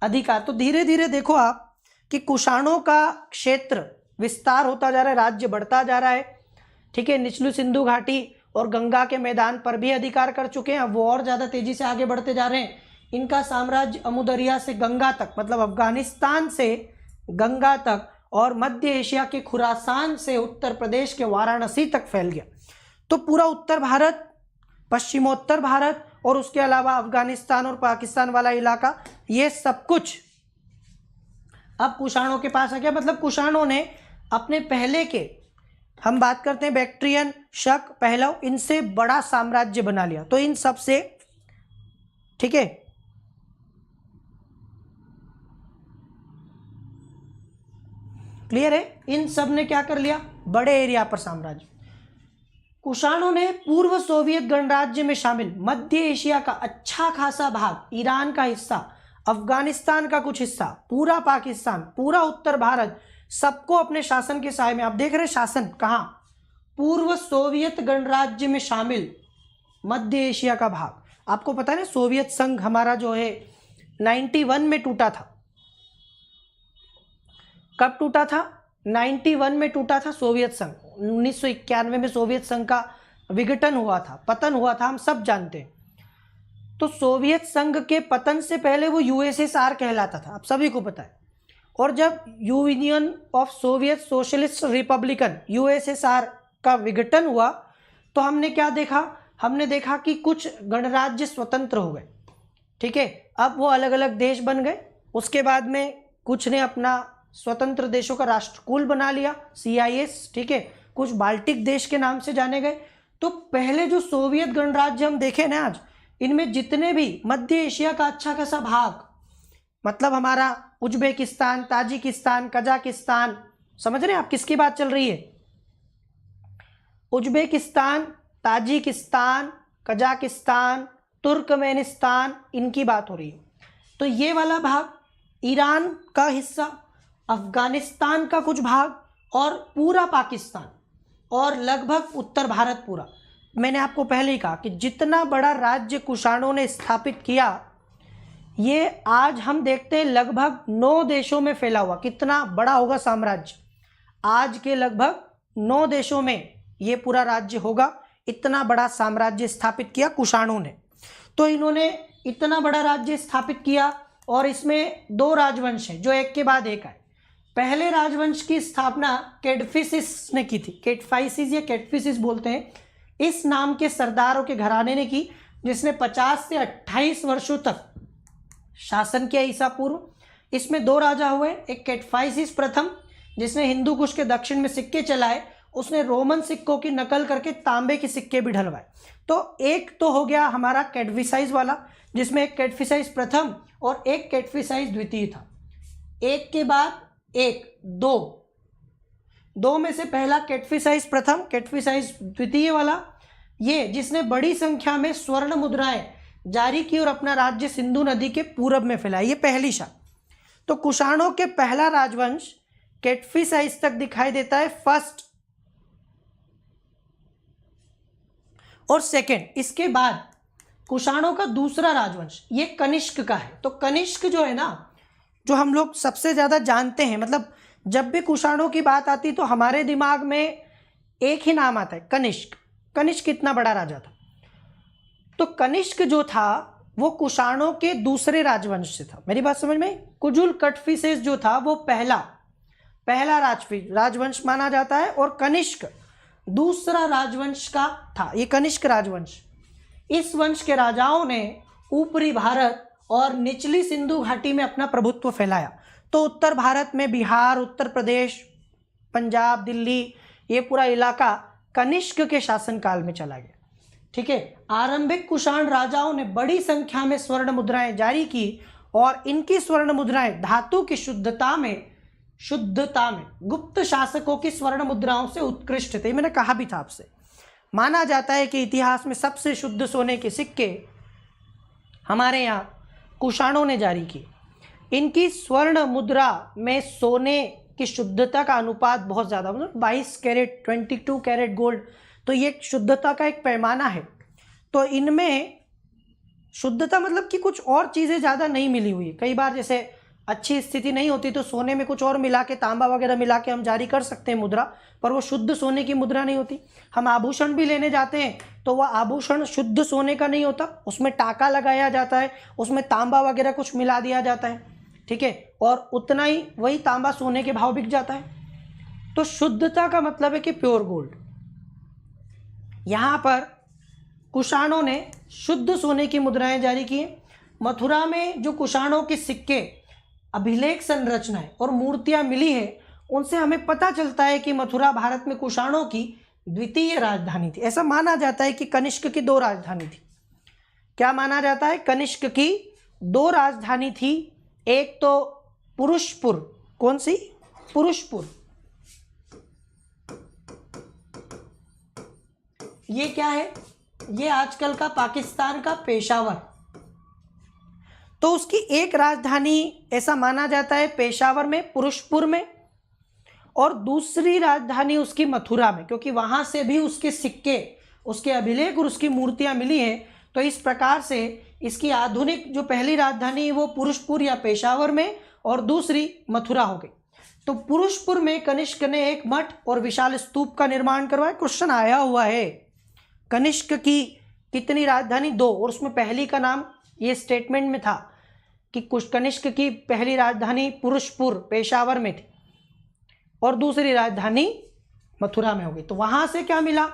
[SPEAKER 1] अधिकार। तो धीरे धीरे देखो आप कि कुषाणों का क्षेत्र विस्तार होता जा रहा है, राज्य बढ़ता जा रहा है। ठीक है, निचली सिंधु घाटी और गंगा के मैदान पर भी अधिकार कर चुके हैं, अब वो और ज़्यादा तेजी से आगे बढ़ते जा रहे हैं। इनका साम्राज्य अमुदरिया से गंगा तक, मतलब अफगानिस्तान से गंगा तक, और मध्य एशिया के खुरासान से उत्तर प्रदेश के वाराणसी तक फैल गया। तो पूरा उत्तर भारत, पश्चिमोत्तर भारत और उसके अलावा अफगानिस्तान और पाकिस्तान वाला इलाका, ये सब कुछ अब कुषाणों के पास आ गया। मतलब कुषाणों ने अपने पहले के, हम बात करते हैं बैक्ट्रियन, शक, पहलव, इनसे बड़ा साम्राज्य बना लिया। तो इन सब से, ठीक है, क्लियर है, इन सब ने क्या कर लिया, बड़े एरिया पर साम्राज्य। कुषाणों ने पूर्व सोवियत गणराज्य में शामिल मध्य एशिया का अच्छा खासा भाग, ईरान का हिस्सा, अफगानिस्तान का कुछ हिस्सा, पूरा पाकिस्तान, पूरा उत्तर भारत, सबको अपने शासन के साए में। आप देख रहे हैं शासन कहाँ, पूर्व सोवियत गणराज्य में शामिल मध्य एशिया का भाग। आपको पता है ना, सोवियत संघ हमारा जो है 91 में टूटा था। कब टूटा था? 91 में टूटा था सोवियत संघ। 1991 में सोवियत संघ का विघटन हुआ था, पतन हुआ था, हम सब जानते हैं। तो सोवियत संघ के पतन से पहले वो यूएसएसआर कहलाता था, आप सभी को पता है। और जब union of Soviet socialist Republican USSR का विघटन हुआ तो हमने क्या देखा, हमने देखा कि कुछ गणराज्य स्वतंत्र हो गए। ठीक है, अब वो अलग अलग देश बन गए। उसके बाद में कुछ ने अपना स्वतंत्र देशों का राष्ट्रकूल बना लिया, CIS। ठीक है, कुछ बाल्टिक देश के नाम से जाने गए। तो पहले जो सोवियत गणराज्य हम देखें ना आज, इनमें जितने भी मध्य एशिया का अच्छा खासा भाग, मतलब हमारा उज्बेकिस्तान, ताजिकिस्तान, कजाकिस्तान, समझ रहे हैं आप किसकी बात चल रही है? उज्बेकिस्तान, ताजिकिस्तान, कजाकिस्तान, तुर्कमेनिस्तान, इनकी बात हो रही है। तो ये वाला भाग, ईरान का हिस्सा, अफगानिस्तान का कुछ भाग और पूरा पाकिस्तान और लगभग उत्तर भारत पूरा। मैंने आपको पहले ही कहा कि जितना बड़ा राज्य कुषाणों ने स्थापित किया, ये आज हम देखते हैं लगभग 9 देशों में फैला हुआ। कितना बड़ा होगा साम्राज्य? आज के लगभग 9 देशों में ये पूरा राज्य होगा। इतना बड़ा साम्राज्य स्थापित किया कुषाणों ने। तो इन्होंने इतना बड़ा राज्य स्थापित किया और इसमें 2 राजवंश हैं जो एक के बाद एक आए। पहले राजवंश की स्थापना कैडफिसिस ने की थी। कैडफाइसिस या कैडफिसिस बोलते हैं, इस नाम के सरदारों के घराने ने की, जिसने 50 से 28 वर्षों तक शासन किया ईसा पूर्व। इसमें 2 राजा हुए, एक कैडफाइसिस प्रथम जिसने हिंदू कुश के दक्षिण में सिक्के चलाए, उसने रोमन सिक्कों की नकल करके तांबे के सिक्के भी ढलवाए। तो एक तो हो गया हमारा कैडफिसाइस वाला, जिसमें एक कैडफिसाइस प्रथम और एक कैडफिसाइस द्वितीय था। एक के बाद एक, 2 में से पहला कैडफिसाइस प्रथम, कैडफिसाइस द्वितीय वाला, ये जिसने बड़ी संख्या में स्वर्ण मुद्राएं जारी की और अपना राज्य सिंधु नदी के पूरब में फैलाया, ये पहली शाखा। तो कुषाणों के पहला राजवंश कैडफिसाइस तक दिखाई देता है, फर्स्ट और सेकंड। इसके बाद कुषाणों का दूसरा राजवंश ये कनिष्क का है। तो कनिष्क जो है ना, जो हम लोग सबसे ज़्यादा जानते हैं, मतलब जब भी कुषाणों की बात आती तो हमारे दिमाग में एक ही नाम आता है, कनिष्क। कनिष्क कितना बड़ा राजा था। तो कनिष्क जो था वो कुषाणों के दूसरे राजवंश से था। मेरी बात समझ में? कुजुल कटफिसेस जो था वो पहला राजवंश माना जाता है और कनिष्क दूसरा राजवंश का था। ये कनिष्क राजवंश, इस वंश के राजाओं ने ऊपरी भारत और निचली सिंधु घाटी में अपना प्रभुत्व फैलाया। तो उत्तर भारत में बिहार, उत्तर प्रदेश, पंजाब, दिल्ली, ये पूरा इलाका कनिष्क के शासनकाल में चला गया। ठीक है, आरंभिक कुषाण राजाओं ने बड़ी संख्या में स्वर्ण मुद्राएं जारी की और इनकी स्वर्ण मुद्राएं धातु की शुद्धता में गुप्त शासकों की स्वर्ण मुद्राओं से उत्कृष्ट थे। मैंने कहा भी था आपसे, माना जाता है कि इतिहास में सबसे शुद्ध सोने के सिक्के हमारे यहाँ कुषाणों ने जारी किए। इनकी स्वर्ण मुद्रा में सोने कि शुद्धता का अनुपात बहुत ज़्यादा, मतलब 22 कैरेट 22 कैरेट गोल्ड, तो ये शुद्धता का एक पैमाना है। तो इनमें शुद्धता मतलब कि कुछ और चीज़ें ज़्यादा नहीं मिली हुई है। कई बार जैसे अच्छी स्थिति नहीं होती तो सोने में कुछ और मिला के, तांबा वगैरह मिला के हम जारी कर सकते हैं मुद्रा, पर वो शुद्ध सोने की मुद्रा नहीं होती। हम आभूषण भी लेने जाते हैं तो वह आभूषण शुद्ध सोने का नहीं होता, उसमें टाका लगाया जाता है, उसमें तांबा वगैरह कुछ मिला दिया जाता है, ठीक है, और उतना ही वही तांबा सोने के भाव बिक जाता है। तो शुद्धता का मतलब है कि प्योर गोल्ड। यहाँ पर कुषाणों ने शुद्ध सोने की मुद्राएं जारी की। मथुरा में जो कुषाणों के सिक्के, अभिलेख संरचनाएं और मूर्तियां मिली है, उनसे हमें पता चलता है कि मथुरा भारत में कुषाणों की द्वितीय राजधानी थी। ऐसा माना जाता है कि कनिष्क की 2 राजधानी थी। क्या माना जाता है? कनिष्क की 2 राजधानी थी। एक तो पुरुषपुर, कौन सी? पुरुषपुर। ये क्या है? ये आजकल का पाकिस्तान का पेशावर। तो उसकी एक राजधानी ऐसा माना जाता है पेशावर में, पुरुषपुर में, और दूसरी राजधानी उसकी मथुरा में, क्योंकि वहां से भी उसके सिक्के, उसके अभिलेख और उसकी मूर्तियां मिली हैं। तो इस प्रकार से इसकी आधुनिक जो पहली राजधानी वो पुरुषपुर या पेशावर में और दूसरी मथुरा हो गई। तो पुरुषपुर में कनिष्क ने एक मठ और विशाल स्तूप का निर्माण करवाया। क्वेश्चन आया हुआ है, कनिष्क की कितनी राजधानी? 2, और उसमें पहली का नाम ये स्टेटमेंट में था कि कनिष्क की पहली राजधानी पुरुषपुर पेशावर में थी और दूसरी राजधानी मथुरा में हो गई। तो वहां से क्या मिला?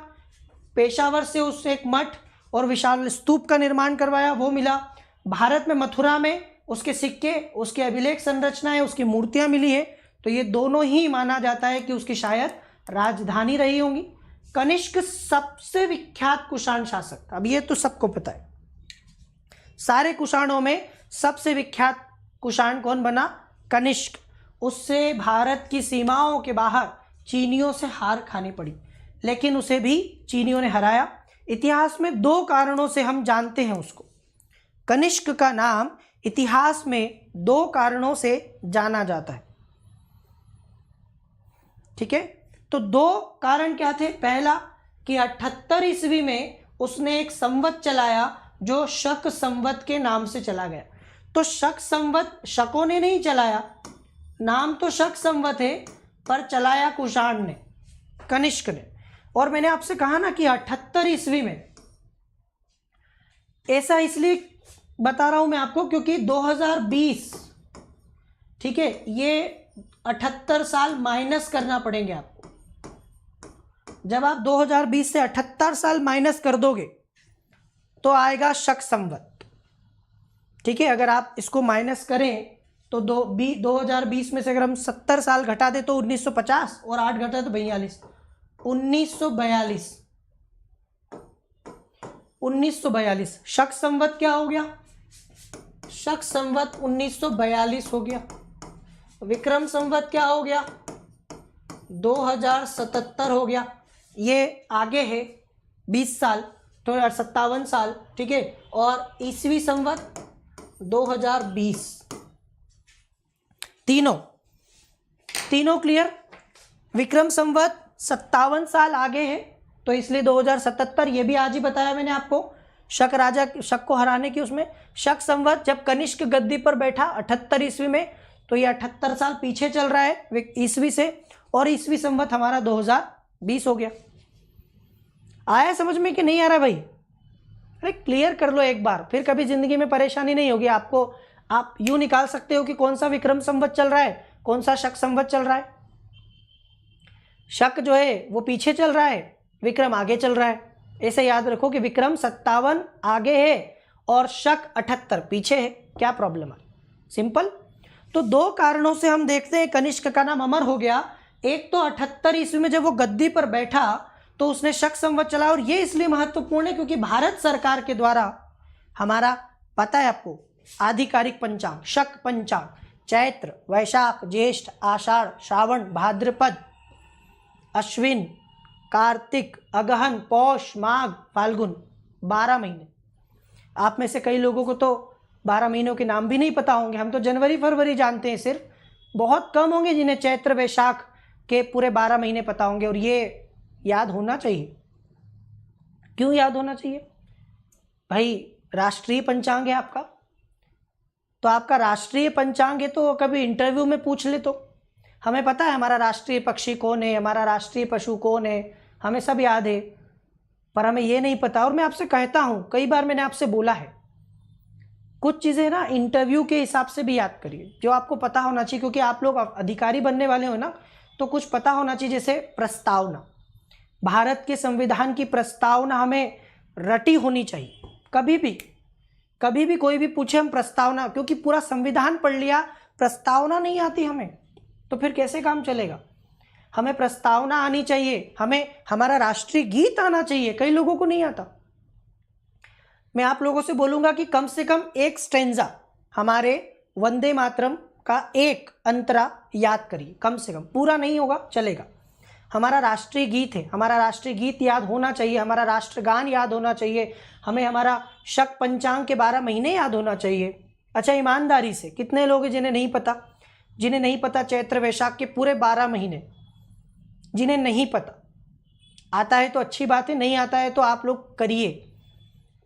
[SPEAKER 1] पेशावर से उससे एक मठ और विशाल स्तूप का निर्माण करवाया, वो मिला। भारत में मथुरा में उसके सिक्के, उसके अभिलेख संरचनाएं, उसकी मूर्तियां मिली है। तो ये दोनों ही माना जाता है कि उसकी शायद राजधानी रही होंगी। कनिष्क सबसे विख्यात कुषाण शासक, अब ये तो सबको पता है, सारे कुषाणों में सबसे विख्यात कुषाण कौन बना? कनिष्क। उससे भारत की सीमाओं के बाहर चीनियों से हार खानी पड़ी, लेकिन उसे भी चीनियों ने हराया। इतिहास में 2 कारणों से हम जानते हैं उसको। कनिष्क का नाम इतिहास में 2 कारणों से जाना जाता है, ठीक है। तो 2 कारण क्या थे? पहला कि 78 ईस्वी में उसने एक संवत चलाया जो शक संवत के नाम से चला गया। तो शक संवत शकों ने नहीं चलाया, नाम तो शक संवत है, पर चलाया कुषाण ने, कनिष्क ने। और मैंने आपसे कहा ना कि 78 ईस्वी में, ऐसा इसलिए बता रहा हूं मैं आपको क्योंकि 2020, ठीक है, ये 78 साल माइनस करना पड़ेंगे आपको। जब आप 2020 से 78 साल माइनस कर दोगे तो आएगा शक संवत, ठीक है। अगर आप इसको माइनस करें तो 2020 में से अगर हम 70 साल घटा दें तो 1950, और 8 घटा तो 42, 1942। शक संवत क्या हो गया? शक संवत 1942 हो गया। विक्रम संवत क्या हो गया? 2077 हो गया। ये आगे है 20 साल, तो 57 साल, ठीक है। और ईस्वी संवत 2020। तीनों क्लियर? विक्रम संवत 57 साल आगे है, तो इसलिए 2077, ये भी आज ही बताया मैंने आपको, शक राजा, शक को हराने की उसमें। शक संवत जब कनिष्क गद्दी पर बैठा 78 ईस्वी में, तो ये 78 साल पीछे चल रहा है ईस्वी से, और ईस्वी संवत हमारा 2020 हो गया। आया समझ में कि नहीं आ रहा भाई? अरे क्लियर कर लो एक बार, फिर कभी जिंदगी में परेशानी नहीं होगी आपको। आप यूं निकाल सकते हो कि कौन सा विक्रम संवत चल रहा है, कौन सा शक संवत चल रहा है। शक जो है वो पीछे चल रहा है, विक्रम आगे चल रहा है। ऐसे याद रखो कि विक्रम 57 आगे है और शक 78 पीछे है। क्या प्रॉब्लम है? सिंपल। तो 2 कारणों से हम देखते हैं कनिष्क का नाम अमर हो गया। एक तो 78 ईस्वी में जब वो गद्दी पर बैठा तो उसने शक संवत चलाया, और ये इसलिए महत्वपूर्ण है क्योंकि भारत सरकार के द्वारा, हमारा पता है आपको, आधिकारिक पंचांग शक पंचांग, चैत्र, वैशाख, ज्येष्ठ, आषाढ़, श्रावण, भाद्रपद, अश्विन, कार्तिक, अगहन, पौष, माघ, फाल्गुन, 12 महीने। आप में से कई लोगों को तो 12 महीनों के नाम भी नहीं पता होंगे। हम तो जनवरी फरवरी जानते हैं सिर्फ, बहुत कम होंगे जिन्हें चैत्र वैशाख के पूरे 12 महीने पता होंगे, और ये याद होना चाहिए। क्यों याद होना चाहिए भाई? राष्ट्रीय पंचांग है आपका, तो आपका राष्ट्रीय पंचांग है तो कभी इंटरव्यू में पूछ ले तो हमें पता है हमारा राष्ट्रीय पक्षी कौन है, हमारा राष्ट्रीय पशु कौन है, हमें सब याद है, पर हमें ये नहीं पता। और मैं आपसे कहता हूँ, कई बार मैंने आपसे बोला है, कुछ चीज़ें ना इंटरव्यू के हिसाब से भी याद करिए, जो आपको पता होना चाहिए, क्योंकि आप लोग अधिकारी बनने वाले हो ना, तो कुछ पता होना चाहिए। जैसे प्रस्तावना, भारत के संविधान की प्रस्तावना हमें रटी होनी चाहिए। कभी भी कोई भी पूछे हम प्रस्तावना, क्योंकि पूरा संविधान पढ़ लिया, प्रस्तावना नहीं आती हमें तो फिर कैसे काम चलेगा? हमें प्रस्तावना आनी चाहिए, हमें हमारा राष्ट्रीय गीत आना चाहिए, कई लोगों को नहीं आता। मैं आप लोगों से बोलूंगा कि कम से कम एक स्टेंजा हमारे वंदे मातरम का एक अंतरा याद करिए, कम से कम, पूरा नहीं होगा चलेगा। हमारा राष्ट्रीय गीत है, हमारा राष्ट्रीय गीत याद होना चाहिए, हमारा राष्ट्रगान याद होना चाहिए, हमें हमारा शक पंचांग के 12 महीने याद होना चाहिए। अच्छा, ईमानदारी से कितने लोग हैं जिन्हें नहीं पता चैत्र वैशाख के पूरे 12 महीने, जिन्हें नहीं पता? आता है तो अच्छी बात है, नहीं आता है तो आप लोग करिए,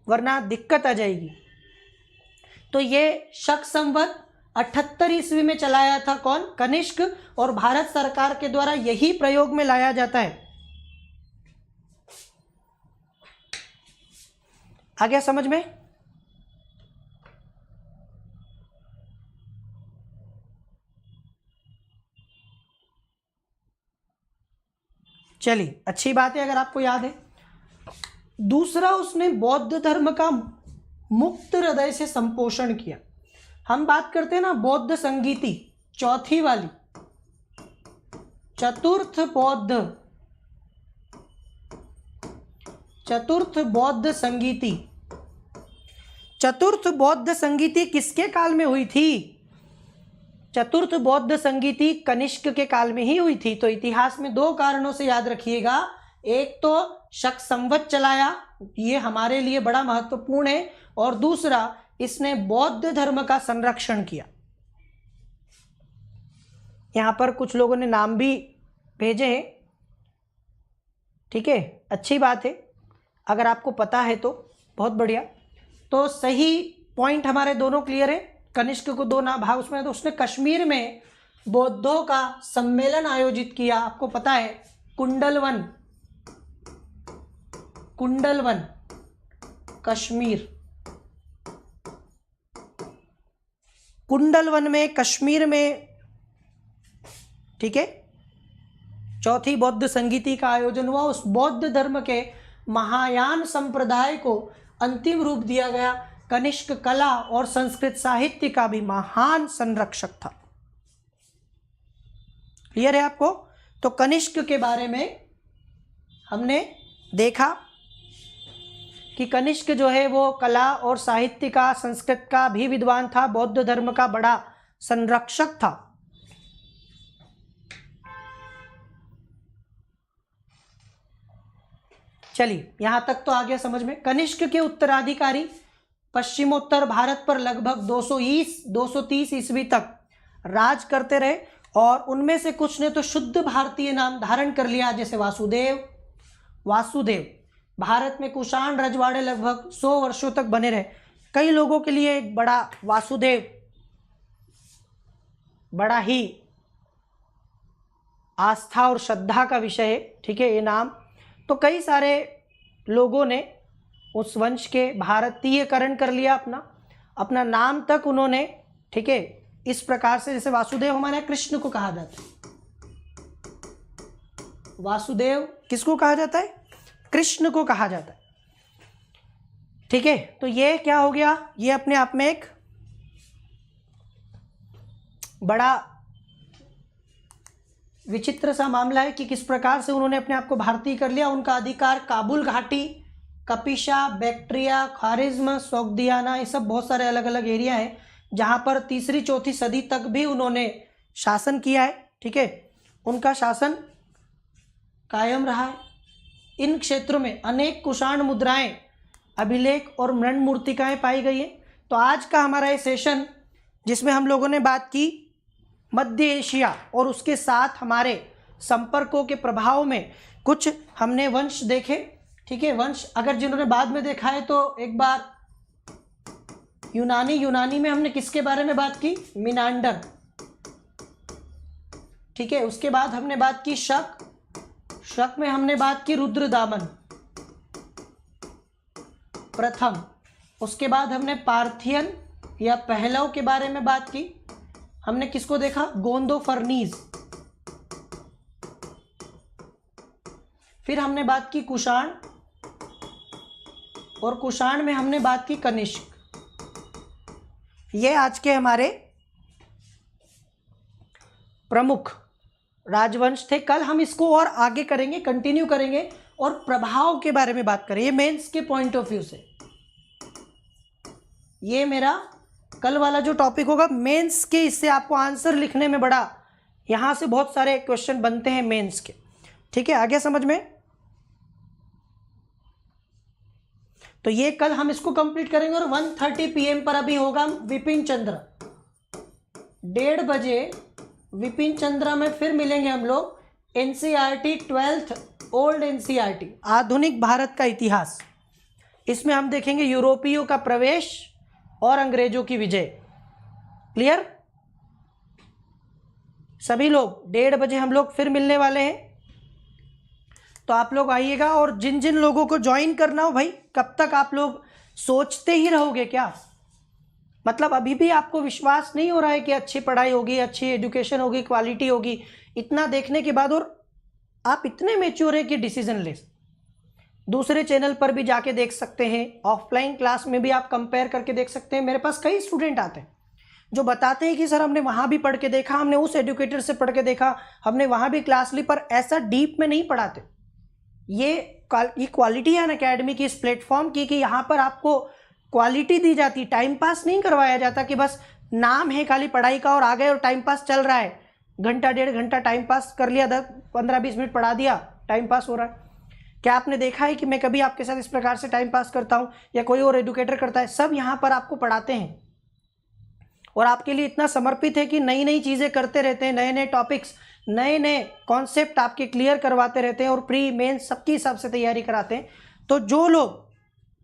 [SPEAKER 1] वरना दिक्कत आ जाएगी। तो ये शक संवत 78 ईस्वी में चलाया था कौन? कनिष्क, और भारत सरकार के द्वारा यही प्रयोग में लाया जाता है। आ गया समझ में? चलिए, अच्छी बात है अगर आपको याद है। दूसरा, उसने बौद्ध धर्म का मुक्त हृदय से संपोषण किया। हम बात करते हैं ना बौद्ध संगीति, चौथी वाली, चतुर्थ बौद्ध संगीति। चतुर्थ बौद्ध संगीति किसके काल में हुई थी? चतुर्थ बौद्ध संगीति कनिष्क के काल में ही हुई थी। तो इतिहास में 2 कारणों से याद रखिएगा, एक तो शक संवत चलाया, ये हमारे लिए बड़ा महत्वपूर्ण है, और दूसरा इसने बौद्ध धर्म का संरक्षण किया। यहां पर कुछ लोगों ने नाम भी भेजे हैं, ठीक है, अच्छी बात है, अगर आपको पता है तो बहुत बढ़िया। तो सही पॉइंट हमारे दोनों क्लियर है। कनिष्क को 2 नाम भाग उसमें, तो उसने कश्मीर में बौद्धों का सम्मेलन आयोजित किया। आपको पता है कुंडलवन कश्मीर, कुंडलवन में कश्मीर में, ठीक है, चौथी बौद्ध संगीति का आयोजन हुआ। उस बौद्ध धर्म के महायान संप्रदाय को अंतिम रूप दिया गया। कनिष्क कला और संस्कृत साहित्य का भी महान संरक्षक था। क्लियर है आपको? तो कनिष्क के बारे में हमने देखा कि कनिष्क जो है वो कला और साहित्य का, संस्कृत का भी विद्वान था, बौद्ध धर्म का बड़ा संरक्षक था। चलिए, यहां तक तो आ गया समझ में। कनिष्क के उत्तराधिकारी पश्चिमोत्तर भारत पर लगभग 230 ईस्वी तक राज करते रहे, और उनमें से कुछ ने तो शुद्ध भारतीय नाम धारण कर लिया, जैसे वासुदेव। भारत में कुषाण रजवाड़े लगभग 100 वर्षों तक बने रहे। कई लोगों के लिए एक बड़ा वासुदेव बड़ा ही आस्था और श्रद्धा का विषय है, ठीक है, ये नाम। तो कई सारे लोगों ने उस वंश के भारतीयकरण कर लिया, अपना नाम तक उन्होंने, ठीक है, इस प्रकार से, जैसे वासुदेव हमारे यहाँ कृष्ण को कहा जाता है। वासुदेव किसको कहा जाता है? कृष्ण को कहा जाता है, ठीक है। तो ये क्या हो गया? ये अपने आप में एक बड़ा विचित्र सा मामला है कि किस प्रकार से उन्होंने अपने आप को भारतीय कर लिया। उनका अधिकार काबुल घाटी, कपिशा, बैक्ट्रिया, खारिज्म, सोगदियाना, ये सब बहुत सारे अलग अलग एरिया है जहाँ पर 3री-4थी सदी तक भी उन्होंने शासन किया है, ठीक है, उनका शासन कायम रहा है। इन क्षेत्रों में अनेक कुषाण मुद्राएं, अभिलेख और मृण मूर्तिकाएं पाई गई हैं। तो आज का हमारा ये सेशन, जिसमें हम लोगों ने बात की मध्य एशिया और उसके साथ हमारे संपर्कों के प्रभाव में कुछ हमने वंश देखे। ठीक है, वंश अगर जिन्होंने बाद में देखा है तो एक बार यूनानी में हमने किसके बारे में बात की? मिनांडर। ठीक है, उसके बाद हमने बात की शक में हमने बात की रुद्रदामन प्रथम। उसके बाद हमने पार्थियन या पहलव के बारे में बात की। हमने किसको देखा? गोंदोफर्नीज। फिर हमने बात की कुषाण, और कुषाण में हमने बात की कनिष्क। ये आज के हमारे प्रमुख राजवंश थे। कल हम इसको और आगे करेंगे, कंटिन्यू करेंगे और प्रभाव के बारे में बात करेंगे मेंस के पॉइंट ऑफ व्यू से। ये मेरा कल वाला जो टॉपिक होगा मेंस के, इससे आपको आंसर लिखने में बड़ा, यहां से बहुत सारे क्वेश्चन बनते हैं मेंस के। ठीक है, आगे समझ में? तो ये कल हम इसको कंप्लीट करेंगे और 1:30 PM पर अभी होगा विपिन चंद्र। 1:30 बजे विपिन चंद्र में फिर मिलेंगे हम लोग। एनसीईआरटी 12th ओल्ड एनसीईआरटी आधुनिक भारत का इतिहास। इसमें हम देखेंगे यूरोपियों का प्रवेश और अंग्रेजों की विजय। क्लियर? सभी लोग 1:30 बजे हम लोग फिर मिलने वाले हैं, तो आप लोग आइएगा। और जिन जिन लोगों को ज्वाइन करना हो भाई, कब तक आप लोग सोचते ही रहोगे क्या? मतलब अभी भी आपको विश्वास नहीं हो रहा है कि अच्छी पढ़ाई होगी, अच्छी एजुकेशन होगी, क्वालिटी होगी, इतना देखने के बाद, और आप इतने मैच्योर है कि डिसीजन ले। दूसरे चैनल पर भी जाके देख सकते हैं, ऑफलाइन क्लास में भी आप कंपेयर करके देख सकते हैं। मेरे पास कई स्टूडेंट आते हैं जो बताते हैं कि सर हमने वहाँ भी पढ़ के देखा, हमने उस एजुकेटर से पढ़ के देखा, हमने वहाँ भी क्लास ली, पर ऐसा डीप में नहीं पढ़ाते। ये क्वालिटी है अनअकैडमी की, इस प्लेटफॉर्म की, कि यहाँ पर आपको क्वालिटी दी जाती, टाइम पास नहीं करवाया जाता कि बस नाम है खाली पढ़ाई का और आ गए और टाइम पास चल रहा है, घंटा 1.5 घंटा टाइम पास कर लिया, 10-15-20 मिनट पढ़ा दिया, टाइम पास हो रहा है। क्या आपने देखा है कि मैं कभी आपके साथ इस प्रकार से टाइम पास करता हूँ या कोई और एजुकेटर करता है? सब यहाँ पर आपको पढ़ाते हैं और आपके लिए इतना समर्पित है कि नई नई चीज़ें करते रहते हैं, नए नए टॉपिक्स, नए नए कॉन्सेप्ट आपके क्लियर करवाते रहते हैं और प्री मेन सबकी हिसाब से तैयारी कराते हैं। तो जो लोग,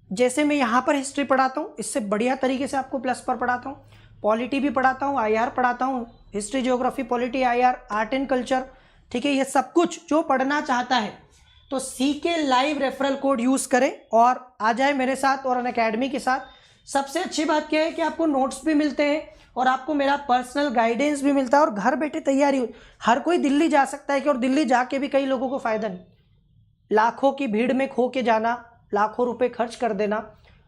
[SPEAKER 1] जैसे मैं यहाँ पर हिस्ट्री पढ़ाता हूँ, इससे बढ़िया तरीके से आपको प्लस पर पढ़ाता हूँ, पॉलिटी भी पढ़ाता हूँ, IR पढ़ाता हूँ, history, geography, polity, IR, art and culture. ठीक है, ये सब कुछ जो पढ़ना चाहता है तो CK live referral code use करें और आ जाए मेरे साथ और अनअकैडमी के साथ। सबसे अच्छी बात क्या है कि आपको नोट्स भी मिलते हैं और आपको मेरा पर्सनल गाइडेंस भी मिलता है और घर बैठे तैयारी। हर कोई दिल्ली जा सकता है कि, और दिल्ली जाके भी कई लोगों को फ़ायदा नहीं। लाखों की भीड़ में खो के जाना, लाखों रुपए खर्च कर देना,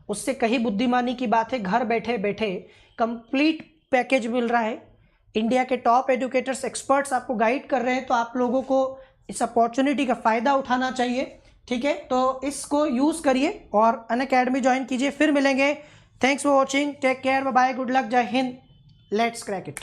[SPEAKER 1] उससे कहीं बुद्धिमानी की बात है। घर बैठे बैठे कंप्लीट पैकेज मिल रहा है, इंडिया के टॉप एजुकेटर्स, एक्सपर्ट्स आपको गाइड कर रहे हैं, तो आप लोगों को इस अपॉर्चुनिटी का फ़ायदा उठाना चाहिए। ठीक है, तो इसको यूज़ करिए और अनअकैडमी ज्वाइन कीजिए। फिर मिलेंगे। Thanks for watching, take care, bye bye, good luck, जय हिंद, लेट्स क्रैक इट।